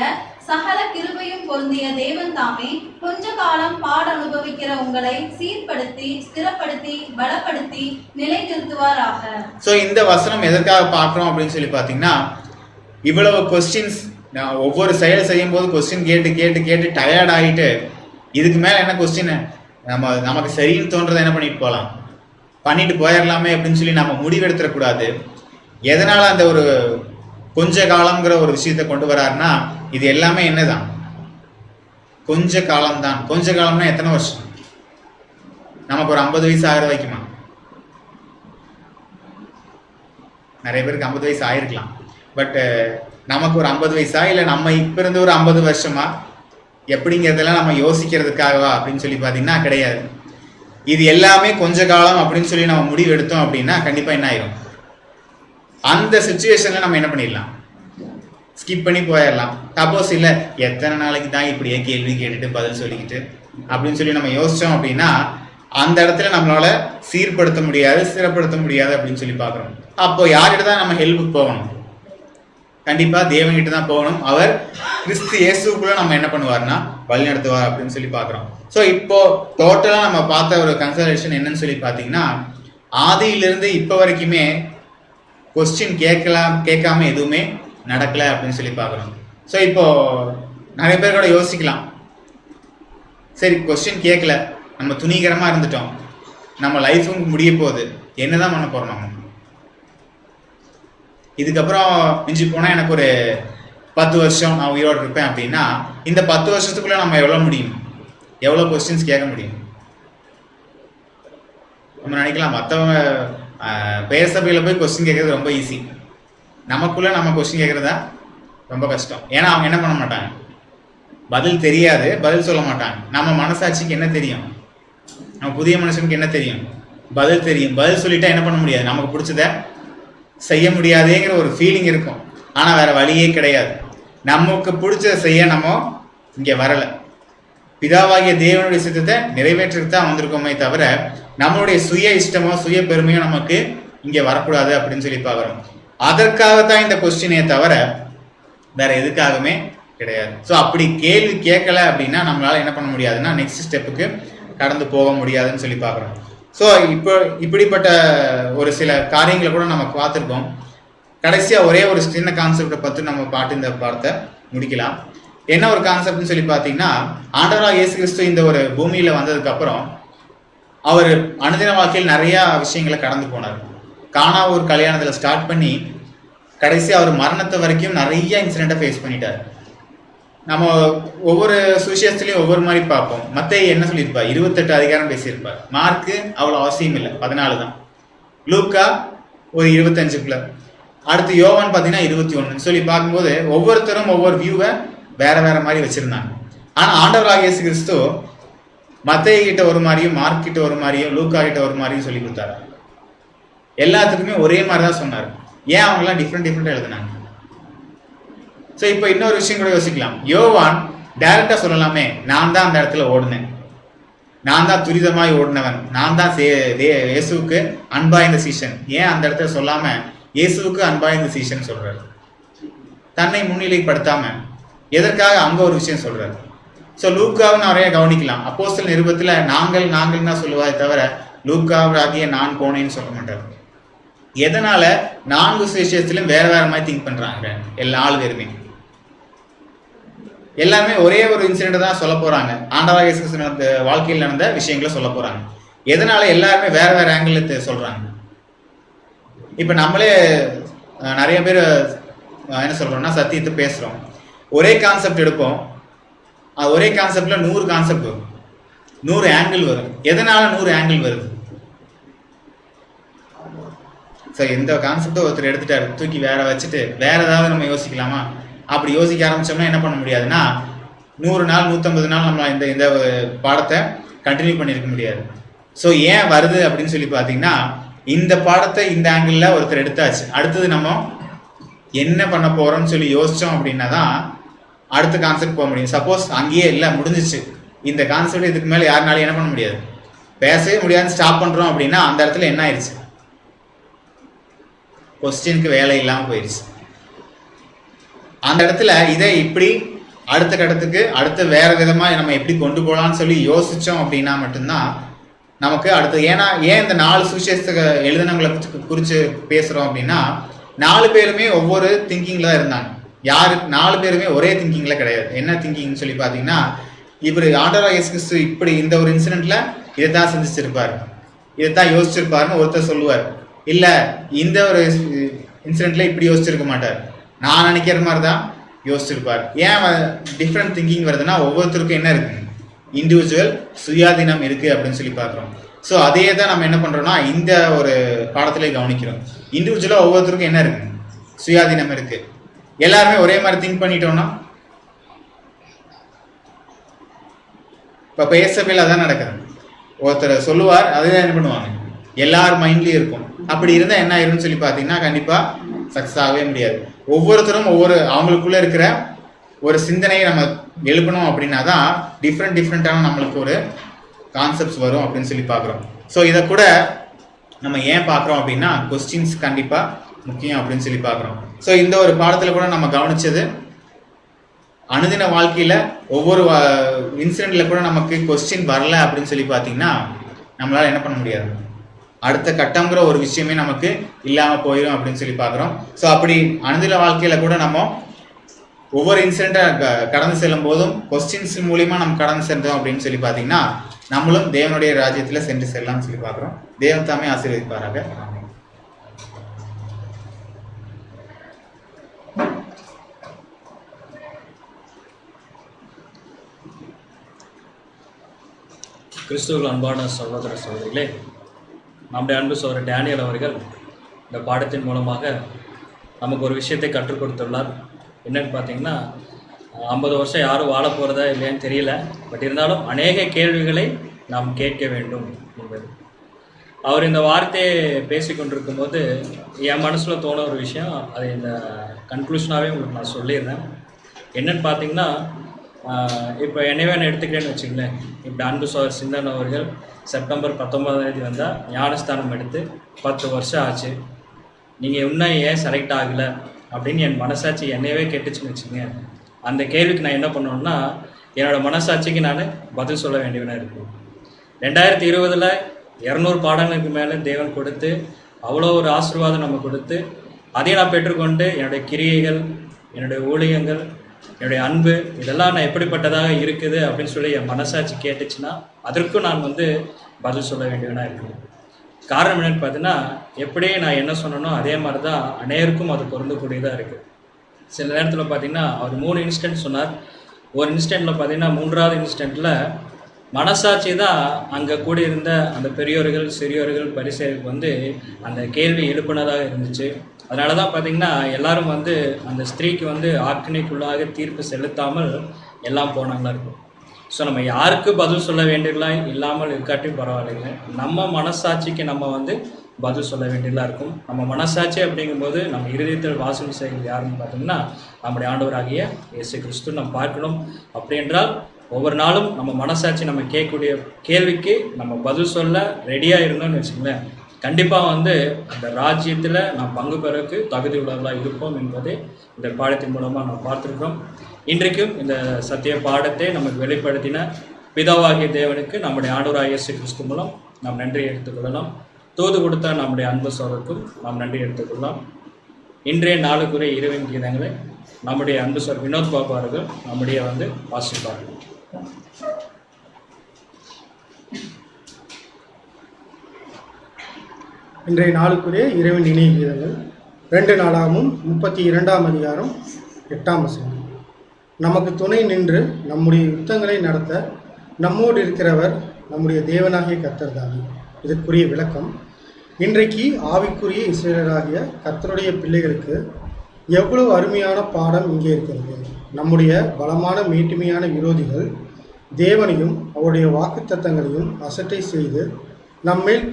சகல கிருபையும் பொருந்திய தேவன் தாமே கொஞ்ச காலம் பாட அனுபவிக்கிற உங்களை சீர்படுத்தி ஸ்திரப்படுத்தி பலப்படுத்தி நிலைநிறுத்துவாராக. ஸோ இந்த வசனம் எதற்காக பார்க்குறோம் அப்படின்னு சொல்லி பார்த்தீங்கன்னா, இவ்வளவு கொஸ்டின்ஸ் ஒவ்வொரு செயல் செய்யும் போது கொஸ்டின் கேட்டு கேட்டு கேட்டு டயர்ட் ஆகிட்டு இதுக்கு மேலே என்ன கொஸ்டின் நமக்கு சரின்னு தோன்றதை என்ன பண்ணிட்டு போகலாம், பண்ணிட்டு போயிடலாமே அப்படின்னு சொல்லி நம்ம முடிவெடுத்துடக்கூடாது. எதனால அந்த ஒரு கொஞ்ச காலம்ங்கிற ஒரு விஷயத்தை கொண்டு வராருன்னா, இது எல்லாமே என்னதான், கொஞ்ச காலம்தான். கொஞ்ச காலம்னா எத்தனை வருஷம், நமக்கு ஒரு 50 வயசு ஆகிற வைக்குமா, நிறைய பேருக்கு 50 வயசு ஆயிருக்கலாம். பட் நமக்கு ஒரு 50 வயசா இல்லை நம்ம இப்ப இருந்து ஒரு 50 வருஷமா எப்படிங்கிறதெல்லாம் நம்ம யோசிக்கிறதுக்காகவா அப்படின்னு சொல்லி பார்த்தீங்கன்னா கிடையாது. இது எல்லாமே கொஞ்ச காலம் அப்படின்னு சொல்லி நம்ம முடிவு எடுத்தோம் அப்படின்னா கண்டிப்பா என்ன ஆயிரும், அந்த சுச்சுவேஷன்ல நம்ம என்ன பண்ணிடலாம், ஸ்கிப் பண்ணி போயிடலாம். சப்போஸ் இல்லை எத்தனை நாளைக்கு தான் இப்படியே கேள்வி கேட்டுட்டு பதில் சொல்லிக்கிட்டு அப்படின்னு சொல்லி நம்ம யோசிச்சோம் அப்படின்னா அந்த இடத்துல நம்மளால சீர்படுத்த முடியாது, ஸ்திரப்படுத்த முடியாது அப்படின்னு சொல்லி பார்க்குறோம். அப்போ யார்கிட்ட தான் நம்ம ஹெல்ப்புக்கு போகணும், கண்டிப்பா தேவன்கிட்ட தான் போகணும். அவர் கிறிஸ்து இயேசுக்குள்ள நம்ம என்ன பண்ணுவார்னா வழி நடத்துவார் அப்படின்னு சொல்லி பார்க்குறோம். ஸோ இப்போ டோட்டலா நம்ம பார்த்த ஒரு கன்சல்டேஷன் என்னன்னு சொல்லி பார்த்தீங்கன்னா, ஆதியிலிருந்து இப்போ வரைக்குமே கொஸ்டின் கேட்காம எதுவுமே நடக்கல அப்படின்னு சொல்லி பார்க்குறோம். ஸோ இப்போ நிறைய பேர் கூட யோசிக்கலாம், சரி கொஸ்டின் கேட்கல, நம்ம துணிகரமா இருந்துட்டோம், நம்ம லைஃபும் முடிய போகுது, என்னதான் பண்ண போறோம் நம்ம, இதுக்கப்புறம் மிஞ்சி போனா எனக்கு ஒரு 10 வருஷம் நான் உயிரோடு இருப்பேன் அப்படின்னா இந்த 10 வருஷத்துக்குள்ள நம்ம எவ்வளவு முடியும், எவ்வளவு கொஸ்டின்ஸ் கேட்க முடியும். நம்ம நினைக்கலாம் மற்றவங்க பேர் சபையில போய் கொஸ்டின் கேட்கறது ரொம்ப ஈஸி, நமக்குள்ள நம்ம கொஸ்டின் கேட்கறதா ரொம்ப கஷ்டம். ஏன்னா அவங்க என்ன பண்ண மாட்டாங்க, பதில் தெரியாது, பதில் சொல்ல மாட்டாங்க. நம்ம மனசாட்சிக்கு என்ன தெரியும், நம்ம புதிய மனுஷனுக்கு என்ன தெரியும், பதில் தெரியும். பதில் சொல்லிட்டா என்ன பண்ண முடியாது, நமக்கு பிடிச்சத செய்ய முடியாதேங்கிற ஒரு ஃபீலிங் இருக்கும். ஆனால் வேற வழியே கிடையாது, நமக்கு பிடிச்சதை செய்ய நம்ம இங்கே வரலை, பிதாவாகிய தேவனுடைய சித்தத்தை நிறைவேற்றிட்டு தான் வந்திருக்கோமே தவிர நம்மளுடைய சுய இஷ்டமோ சுய பெருமையோ நமக்கு இங்கே வரக்கூடாது அப்படின்னு சொல்லி பார்க்குறோம். அதற்காகத்தான் இந்த கொஸ்டினே தவிர வேற எதுக்காகவுமே கிடையாது. ஸோ அப்படி கேள்வி கேட்கல அப்படின்னா நம்மளால என்ன பண்ண முடியாதுன்னா நெக்ஸ்ட் ஸ்டெப்புக்கு கடந்து போக முடியாதுன்னு சொல்லி பார்க்குறோம். ஸோ இப்போ இப்படிப்பட்ட ஒரு சில காரியங்களை கூட நம்ம பார்த்துருக்கோம். கடைசியாக ஒரே ஒரு சின்ன கான்செப்டை பார்த்து நம்ம இந்த பாடத்தை முடிக்கலாம். என்ன ஒரு கான்செப்ட்னு சொல்லி பார்த்தீங்கன்னா, ஆண்டவராக இயேசு கிறிஸ்து இந்த ஒரு பூமியில் வந்ததுக்கப்புறம் அவர் அனுதின வாழ்க்கையில் நிறையா விஷயங்களை கடந்து போனார். கானா ஒரு கல்யாணத்தில் ஸ்டார்ட் பண்ணி கடைசியாக அவர் மரணத்தை வரைக்கும் நிறைய இன்சிடெண்ட்டை ஃபேஸ் பண்ணிட்டார். நம்ம ஒவ்வொரு சுவிசேஷத்துலையும் ஒவ்வொரு மாதிரி பார்ப்போம். மத்தேயு என்ன சொல்லியிருப்பார்? 28 அதிகாரம் பேசியிருப்பார். மார்க்கு அவ்வளோ அவசியம் இல்லை, 14 தான். லூக்கா ஒரு 25 அடுத்து யோவான் பார்த்தீங்கன்னா 21 சொல்லி பார்க்கும்போது ஒவ்வொருத்தரும் ஒவ்வொரு வியூவை வேற வேற மாதிரி வச்சிருந்தாங்க. ஆனால் ஆண்டவராகிய இயேசு கிறிஸ்து மத்தேயு கிட்ட ஒரு மாதிரியும், மார்க் கிட்ட ஒரு மாதிரியும், லூக்கா கிட்ட ஒரு மாதிரியும் சொல்லி கொடுத்தாரு. எல்லாத்துக்குமே ஒரே மாதிரி தான் சொன்னார். ஏன் அவங்கெல்லாம் டிஃப்ரெண்டாக எழுதுனாங்க? ஸோ இப்போ இன்னொரு விஷயம் கூட யோசிக்கலாம். யோவான் டைரக்டா சொல்லலாமே, நான் தான் அந்த இடத்துல ஓடினேன், நான் தான் துரிதமாய் ஓடினவன், நான் தான் இயேசுவுக்கு அன்பாய்ந்த சீசன். ஏன் அந்த இடத்துல சொல்லாம இயேசுவுக்கு அன்பாய்ந்த சீசன் சொல்றாரு? தன்னை முன்னிலைப்படுத்தாம எதற்காக அங்க ஒரு விஷயம் சொல்றாரு? ஸோ லூக்காவும் நிறைய கவனிக்கலாம். அப்போஸ்தலர் நிருபத்துல நாங்கள் தான் சொல்லுவாரே தவிர லூக்காவாகிய நான் போனேன்னு சொல்ல மாட்டார். எதனால 4 சுவிசேஷத்திலும் வேற வேற மாதிரி திங்க் பண்றாங்க? எல்லா 4 பேருமே எல்லாமே ஒரே ஒரு இன்சிடென்ட் தான் சொல்ல போறாங்க. ஆண்டவராகிய இயேசு கிறிஸ்து வாழ்க்கையில் நடந்த விஷயங்களை சொல்ல போறாங்க. எதனால எல்லாருமே வேற வேற ஆங்கிள் சொல்றாங்க? இப்ப நம்மளே நிறைய பேர் என்ன சொல்றோம்னா சத்தியத்தை பேசுறோம், ஒரே கான்செப்ட் எடுப்போம், ஒரே கான்செப்ட்ல 100 கான்செப்ட் வரும், 100 ஆங்கிள் வரும். எதனால 100 ஆங்கிள் வருது? ஸோ எந்த கான்செப்டை ஒருத்தர் எடுத்துட்டாரு, தூக்கி வேற வச்சுட்டு வேற ஏதாவது நம்ம யோசிக்கலாமா? அப்படி யோசிக்க ஆரம்பிச்சோம்னா என்ன பண்ண முடியாதுன்னா 100 நாள் 150 நாள் நம்ம இந்த பாடத்தை கண்டினியூ பண்ணியிருக்க முடியாது. ஸோ ஏன் வருது அப்படின்னு சொல்லி பார்த்தீங்கன்னா, இந்த பாடத்தை இந்த ஆங்கிளில் ஒருத்தர் எடுத்தாச்சு, அடுத்தது நம்ம என்ன பண்ண போறோம்னு சொல்லி யோசிச்சோம் அப்படின்னா தான் அடுத்த கான்செப்ட் போக முடியும். சப்போஸ் அங்கேயே இல்லை முடிஞ்சிச்சு, இந்த கான்செப்ட் இதுக்கு மேலே யாருனாலும் என்ன பண்ண முடியாது, பேசவே முடியாது, ஸ்டாப் பண்றோம் அப்படின்னா அந்த இடத்துல என்ன ஆயிடுச்சு? கொஸ்டினுக்கு வேலை இல்லாமல் போயிடுச்சு. அந்த இடத்துல இதை இப்படி அடுத்த கட்டத்துக்கு அடுத்த வேற விதமா நம்ம எப்படி கொண்டு போகலாம்னு சொல்லி யோசிச்சோம் அப்படின்னா மட்டும்தான் நமக்கு அடுத்து. ஏன் இந்த 4 சுவிசேஷத்தை எழுதினவங்களை குறித்து பேசுறோம் அப்படின்னா, 4 பேருமே ஒவ்வொரு திங்கிங்ல தான் இருந்தாங்க. 4 பேருமே ஒரே திங்கிங்ல கிடையாது. என்ன திங்கிங்னு சொல்லி பார்த்தீங்கன்னா, இவர் ஆண்டவராகிய இயேசு கிறிஸ்து இப்படி இந்த ஒரு இன்சிடென்ட்ல இதைத்தான் சிந்திச்சிருப்பாரு, இதைத்தான் யோசிச்சிருப்பாருன்னு ஒருத்தர் சொல்லுவார். இல்ல இந்த ஒரு இன்சிடென்ட்ல இப்படி யோசிச்சிருக்க மாட்டார், நான் நினைக்கிற மாதிரி தான் யோசிச்சிருப்பார். ஏன் டிஃப்ரெண்ட் திங்கிங் வருதுன்னா, ஒவ்வொருத்தருக்கும் என்ன இருக்கு, இண்டிவிஜுவல் சுயாதீனம் இருக்கு அப்படின்னு சொல்லி பார்க்குறோம். ஸோ அதே தான் நம்ம என்ன பண்றோம்னா இந்த ஒரு பாடத்திலே கவனிக்கிறோம். இண்டிவிஜுவலா ஒவ்வொருத்தருக்கும் என்ன இருக்கு, சுயாதீனம் இருக்கு. எல்லாருமே ஒரே மாதிரி திங்க் பண்ணிட்டோம்னா, இப்போ பேசபில் அதான் நடக்குது. ஒருத்தர் சொல்லுவார், அதுதான் என்ன பண்ணுவாங்க, எல்லார் மைண்ட்லயும் இருக்கும். அப்படி இருந்தால் என்ன ஆயிரும்னு சொல்லி பார்த்தீங்கன்னா கண்டிப்பா சக்ஸஸ் ஆகவே முடியாது. ஒவ்வொருத்தரும் ஒவ்வொரு அவங்களுக்குள்ள இருக்கிற ஒரு சிந்தனையை நம்ம எழுப்பணும் அப்படின்னா தான் டிஃப்ரெண்டான நம்மளுக்கு ஒரு கான்செப்ட்ஸ் வரும் அப்படின்னு சொல்லி பார்க்குறோம். ஸோ இதை கூட நம்ம ஏன் பார்க்குறோம் அப்படின்னா, கொஸ்டின்ஸ் கண்டிப்பாக முக்கியம் அப்படின்னு சொல்லி பார்க்குறோம். ஸோ இந்த ஒரு பாடத்தில் கூட நம்ம கவனிச்சது, அனுதின வாழ்க்கையில் ஒவ்வொரு இன்சிடென்ட்ல கூட நமக்கு கொஸ்டின் வரல அப்படின்னு சொல்லி பார்த்தீங்கன்னா நம்மளால என்ன பண்ண முடியாது, அடுத்த கட்டங்கிற ஒரு விஷயமே நமக்கு இல்லாமல் போயிடும் அப்படின்னு சொல்லி பார்க்குறோம். ஸோ அப்படி அனுதின வாழ்க்கையில் கூட நம்ம ஒவ்வொரு இன்சிடென்ட்டை கடந்து செல்லும் போதும் கொஸ்டின்ஸ் மூலியமா நம்ம கடந்து சென்றோம் அப்படின்னு சொல்லி பார்த்தீங்கன்னா நம்மளும் தேவனுடைய ராஜ்யத்தில் சென்று செல்லலாம்னு சொல்லி பார்க்குறோம். தேவன் தாமே ஆசீர்வதிப்பாராக. கிறிஸ்துவில் அன்பான சகோதர சகோதரிகளே, நம்முடைய அன்பு சகோதரர் டேனியல் அவர்கள் இந்த பாடத்தின் மூலமாக நமக்கு ஒரு விஷயத்தை கற்றுக் கொடுத்துள்ளார். என்னன்னு பார்த்தீங்கன்னா, 50 வருஷம் யாரும் வாழ போகிறதா இல்லையான்னு தெரியல, பட் இருந்தாலும் அநேக கேள்விகளை நாம் கேட்க வேண்டும் என்பது. அவர் இந்த வார்த்தையை பேசி கொண்டிருக்கும் போது என் மனசில் தோண ஒரு விஷயம், அது இந்த கன்க்ளூஷனாகவே உங்களுக்கு நான் சொல்லிடுறேன். என்னன்னு பார்த்தீங்கன்னா, இப்போ என்னவே நான் எடுத்துக்கிறேன்னு வச்சுங்களேன். இப்போ அன்பு சோதர் சிந்தன் அவர்கள் செப்டம்பர் 19 வந்தால் ஞானஸ்தானம் எடுத்து 10 வருஷம் ஆச்சு. நீங்கள் இன்னும் ஏன் செலக்ட் ஆகலை அப்படின்னு என் மனசாட்சி என்னையவே கேட்டுச்சுன்னு வச்சுங்க. அந்த கேள்விக்கு நான் என்ன பண்ணணுன்னா, என்னோடய மனசாட்சிக்கு நான் பதில் சொல்ல வேண்டியவனாக இருக்கும். 2020 200 பாடங்களுக்கு மேலே தேவன் கொடுத்து அவ்வளோ ஒரு ஆசீர்வாதம் நம்ம கொடுத்து அதையும் நான் பெற்றுக்கொண்டு என்னுடைய கிரியைகள், என்னுடைய ஊழியங்கள், என்னுடைய அன்பு இதெல்லாம் நான் எப்படிப்பட்டதாக இருக்குது அப்படின்னு சொல்லி என் மனசாட்சி கேட்டுச்சுன்னா அதற்கும் நான் பதில் சொல்ல வேண்டியவனாக இருக்கணும். காரணம் என்னென்னு பார்த்தீங்கன்னா, எப்படியே நான் என்ன சொன்னனோ அதே மாதிரி தான் அனைவருக்கும் அது பொருந்தக்கூடியதாக இருக்குது. சில நேரத்தில் பார்த்திங்கன்னா அவர் 3 இன்ஸ்டன்ட் சொன்னார். ஒரு இன்ஸ்டன்ட்டில் பார்த்திங்கன்னா 3வது இன்ஸ்டன்ட்டில் மனசாட்சி தான் அங்கே கூடியிருந்த அந்த பெரியோர்கள், சிறியோர்கள், பரிசேயருக்கு அந்த கேள்வி எழுப்பினதாக இருந்துச்சு. அதனால தான் பார்த்திங்கன்னா எல்லாரும் அந்த ஸ்திரீக்கு ஆக்கினைக்குள்ளாக தீர்ப்பு செலுத்தாமல் எல்லாம் போனாங்களா இருக்கும். ஸோ நம்ம யாருக்கு பதில் சொல்ல வேண்டியதெல்லாம் இல்லாமல் இருக்காட்டியும் பரவாயில்லைங்க. நம்ம மனசாட்சிக்கு நம்ம பதில் சொல்ல வேண்டியதாக இருக்கும். நம்ம மனசாட்சி அப்படிங்கும்போது நம்ம இருதயத்தில் வாசனை செய்கிறது யாருன்னு பார்த்தோம்னா நம்முடைய ஆண்டவராகிய இயேசு கிறிஸ்து நம்ம பார்க்கணும். அப்படி என்றால் ஒவ்வொரு நாளும் நம்ம மனசாட்சி நம்ம கேட்கக்கூடிய கேள்விக்கு நம்ம பதில் சொல்ல ரெடியாக இருந்தோம்னு வச்சுங்களேன், கண்டிப்பாக அந்த ராஜ்யத்தில் நாம் பங்கு பெறக்கு தகுதி உள்ளவர்களாக இருப்போம் என்பதை இந்த பாடத்தின் மூலமாக நாம் பார்த்துருக்கோம். இன்றைக்கும் இந்த சத்திய பாடத்தை நமக்கு வெளிப்படுத்தின பிதாவாகிய தேவனுக்கு நம்முடைய ஆண்டவராகிய இயேசு கிறிஸ்து மூலம் நாம் நன்றி எடுத்துக்கொள்ளலாம். தூது கொடுத்த நம்முடைய அன்பு சோதருக்கும் நாம் நன்றி எடுத்துக்கொள்ளலாம். இன்றைய நாளுக்குரிய இறைவன் கீதங்களை நம்முடைய அன்பு சார் வினோத் பாபு அவர்கள் நம்முடைய வாசிப்பார்கள். இன்றைய நாளுக்குரிய இறைவன் இணைய கீதங்கள் 2 நாளாகவும் 32ஆம் அதிகாரம் 8ஆம் வசனம். நமக்கு துணை நின்று நம்முடைய யுத்தங்களை நடத்த நம்மோடு இருக்கிறவர் நம்முடைய தேவனாகிய கர்த்தர் தானே. இதற்குரிய விளக்கம், இன்றைக்கு ஆவிக்குரிய இஸ்ரவேலராகிய கர்த்தருடைய பிள்ளைகளுக்கு எவ்வளவு அருமையான பாடம் இங்கே இருக்கிறது. நம்முடைய பலமான மேட்டுமையான விரோதிகள் தேவனையும் அவருடைய வாக்குத்தத்தங்களையும் அசட்டை செய்து நம்மேல்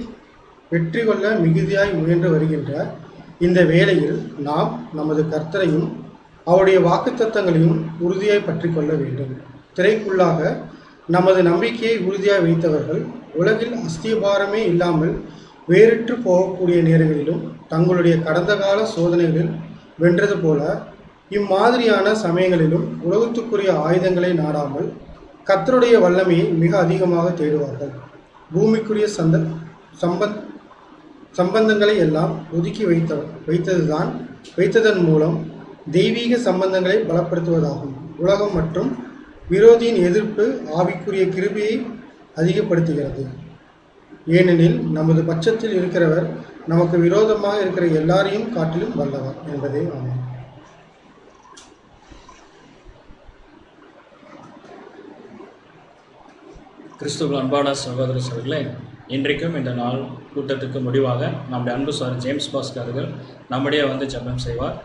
வெற்றி கொள்ள மிகுதியாய் முயன்று வருகின்ற இந்த வேளையில் நாம் நமது கர்த்தரையும் அவருடைய வாக்குத்தத்தங்களையும் உறுதியாய் பற்றி கொள்ள வேண்டும். திரைக்குள்ளாக நமது நம்பிக்கையை உறுதியாய் வைத்தவர்கள் உலகில் அஸ்திபாரமே இல்லாமல் வேறிற்று போகக்கூடிய நேரங்களிலும் தங்களுடைய கடந்த கால சோதனைகளில் வென்றது போல இம்மாதிரியான சமயங்களிலும் உலகத்துக்குரிய ஆயுதங்களை நாடாமல் கர்த்தருடைய வல்லமையை மிக அதிகமாக தேடுவார்கள். பூமிக்குரிய சம்பந்தங்களை எல்லாம் ஒதுக்கி வைத்ததன் மூலம் தெய்வீக சம்பந்தங்களை பலப்படுத்துவதாகும். உலகம் மற்றும் விரோதியின் எதிர்ப்பு ஆவிக்குரிய கிருபையை அதிகப்படுத்துகிறது. ஏனெனில் நமது பட்சத்தில் இருக்கிறவர் நமக்கு விரோதமாக இருக்கிற எல்லாரையும் காட்டிலும் வல்லவர் என்பதே ஆகும். கிறிஸ்துவ அன்பான சகோதர சகோதரர்களே, இன்றைக்கும் இந்த நாள் கூட்டத்துக்கு முடிவாக நம்முடைய அன்பு சார் ஜேம்ஸ் பாஸ்கர்கள் நம்முடைய ஜெபம் செய்வார்.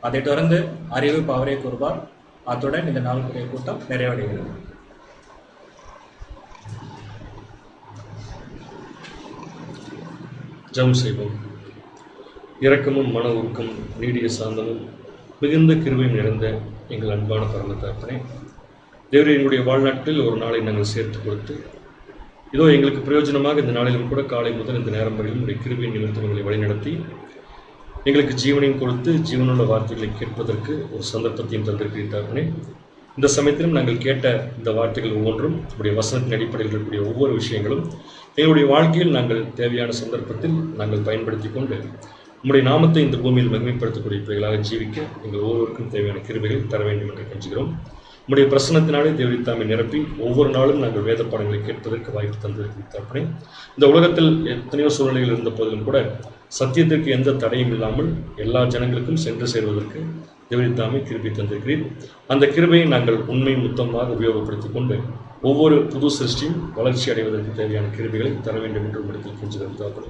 அதைத் தொடர்ந்து அறிவிப்பு அவரே கூறுவார். அத்துடன் இந்த நாளுக்குரிய கூட்டம் நிறைவடைகிறது. ஜெபம் செய்வோம். இரக்கமும் மன உருக்கும் நீடிய சாந்தமும் மிகுந்த கிருபையும் நிறைந்த எங்கள் அன்பான பரம தகப்பனே, தேவரே, எங்களுடைய வாழ்நாட்டில் ஒரு நாளை நாங்கள் சேர்த்து கொடுத்து இதோ எங்களுக்கு பிரயோஜனமாக இந்த நாளிலும் கூட காலை முதல் இந்த நேரம் வரையிலும் உடைய கிருபையின் நிமித்தம் எங்களை வழிநடத்தி எங்களுக்கு ஜீவனையும் கொடுத்து ஜீவனுள்ள வார்த்தைகளை கேட்பதற்கு ஒரு சந்தர்ப்பத்தையும் தந்திருக்கிறீர்களே. இந்த சமயத்திலும் நாங்கள் கேட்ட இந்த வார்த்தைகள் ஒவ்வொன்றும் உடைய வசனத்தின் அடிப்படையில் இருக்கக்கூடிய ஒவ்வொரு விஷயங்களும் எங்களுடைய வாழ்க்கையில் நாங்கள் தேவையான சந்தர்ப்பத்தில் நாங்கள் பயன்படுத்தி கொண்டு உங்களுடைய நாமத்தை இந்த பூமியில் மகிமைப்படுத்தக்கூடிய பிள்ளைகளாக ஜீவிக்க எங்கள் ஒவ்வொருவருக்கும் தேவையான கிருபைகளை தர வேண்டும் என்று கெஞ்சுகிறோம். உங்களுடைய பிரசனத்தினாலே தேவரித்தாமை நிரப்பி ஒவ்வொரு நாளும் நாங்கள் வேத பாடங்களை கேட்பதற்கு வாய்ப்பு தந்திருக்கிறேன். இந்த உலகத்தில் எத்தனையோ சூழ்நிலைகள் இருந்த போதிலும் கூட சத்தியத்திற்கு எந்த தடையும் இல்லாமல் எல்லா ஜனங்களுக்கும் சென்று சேர்வதற்கு தேவரித்தாமை கிருபை தந்திருக்கிறீர். அந்த கிருபையை நாங்கள் உண்மை மொத்தமாக உபயோகப்படுத்திக் கொண்டு ஒவ்வொரு புது சிருஷ்டியும் வளர்ச்சி அடைவதற்கு தேவையான கிருபைகளை தர வேண்டும் என்று உங்களிடத்தில் கெஞ்சுகிறோம்.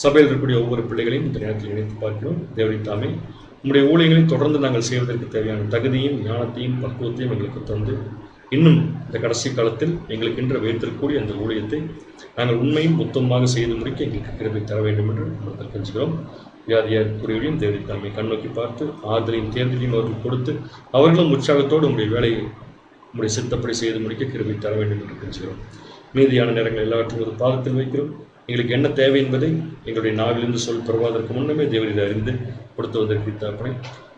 சபையில் இருக்கக்கூடிய ஒவ்வொரு பிள்ளைகளையும் இந்த நேரத்தில் இணைத்து பார்க்கிறோம். தேவரித்தாமை உங்களுடைய ஊழியர்களை தொடர்ந்து நாங்கள் செய்வதற்கு தேவையான தகுதியும் ஞானத்தையும் பக்குவத்தையும் எங்களுக்கு தந்து இன்னும் இந்த கடைசி காலத்தில் எங்களுக்கு இன்று வைத்திருக்கக்கூடிய அந்த ஊழியத்தை நாங்கள் உண்மையும் மொத்தமாக செய்து முடிக்க எங்களுக்கு கிருபை தர வேண்டும் என்று நாங்கள் கெஞ்சுகிறோம். வியாதியார் குறிவையும் தேவரித்தாமை கண்ணோக்கி பார்த்து ஆறுதலையும் தேர்தலையும் அவர்கள் கொடுத்து அவர்களும் உற்சாகத்தோடு உங்களுடைய வேலையை உங்களுடைய சித்தப்படி செய்து முடிக்க கிருபை தர வேண்டும் என்று கெஞ்சுகிறோம். மீதியான நேரங்கள் எல்லாவற்றும் ஒரு பாதத்தில் வைக்கிறோம். எங்களுக்கு என்ன தேவை என்பதை எங்களுடைய நாவிலிருந்து சொல் பெறுவதற்கு முன்னமே தேவன் இதை அறிந்து கொடுத்துவதற்கு தகப்பனே,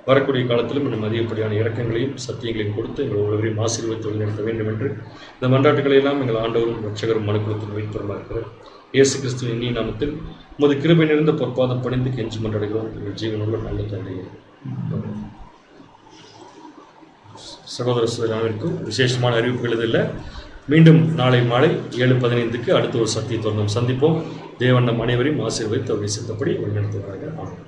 வரக்கூடிய காலத்திலும் இன்னும் அதிகப்படியான இறக்கங்களையும் சத்தியங்களையும் கொடுத்து எங்கள் ஒவ்வொருவரையும் ஆசீர்வதித்து வழிநடத்த வேண்டும் என்று இந்த மன்றாட்டுகளை எல்லாம் எங்கள் ஆண்டவரும் ரட்சகரும் மனுக்குலத்தில் வைப்பவர்களாக இருக்கிறார் இயேசு கிறிஸ்துவின் இனிய நாமத்தில் உமது கிருபை நிறைந்த பொற்பாதம் பணிந்து கெஞ்சி மன்றாடுகிறோம் எங்கள் ஜீவனுள்ள நல்ல தந்தையே. சகோதர சகோதரர்களுக்கும் விசேஷமான அறிவிப்புகள் இதில் மீண்டும் நாளை மாலை 7:15 அடுத்த ஒரு சத்திய தொடர்ந்து சந்திப்போம். தேவன் நம் அனைவரையும் ஆசீர்வதித்து அவரை சித்தப்படி வழிநடத்துவார்கள். ஆமாம்.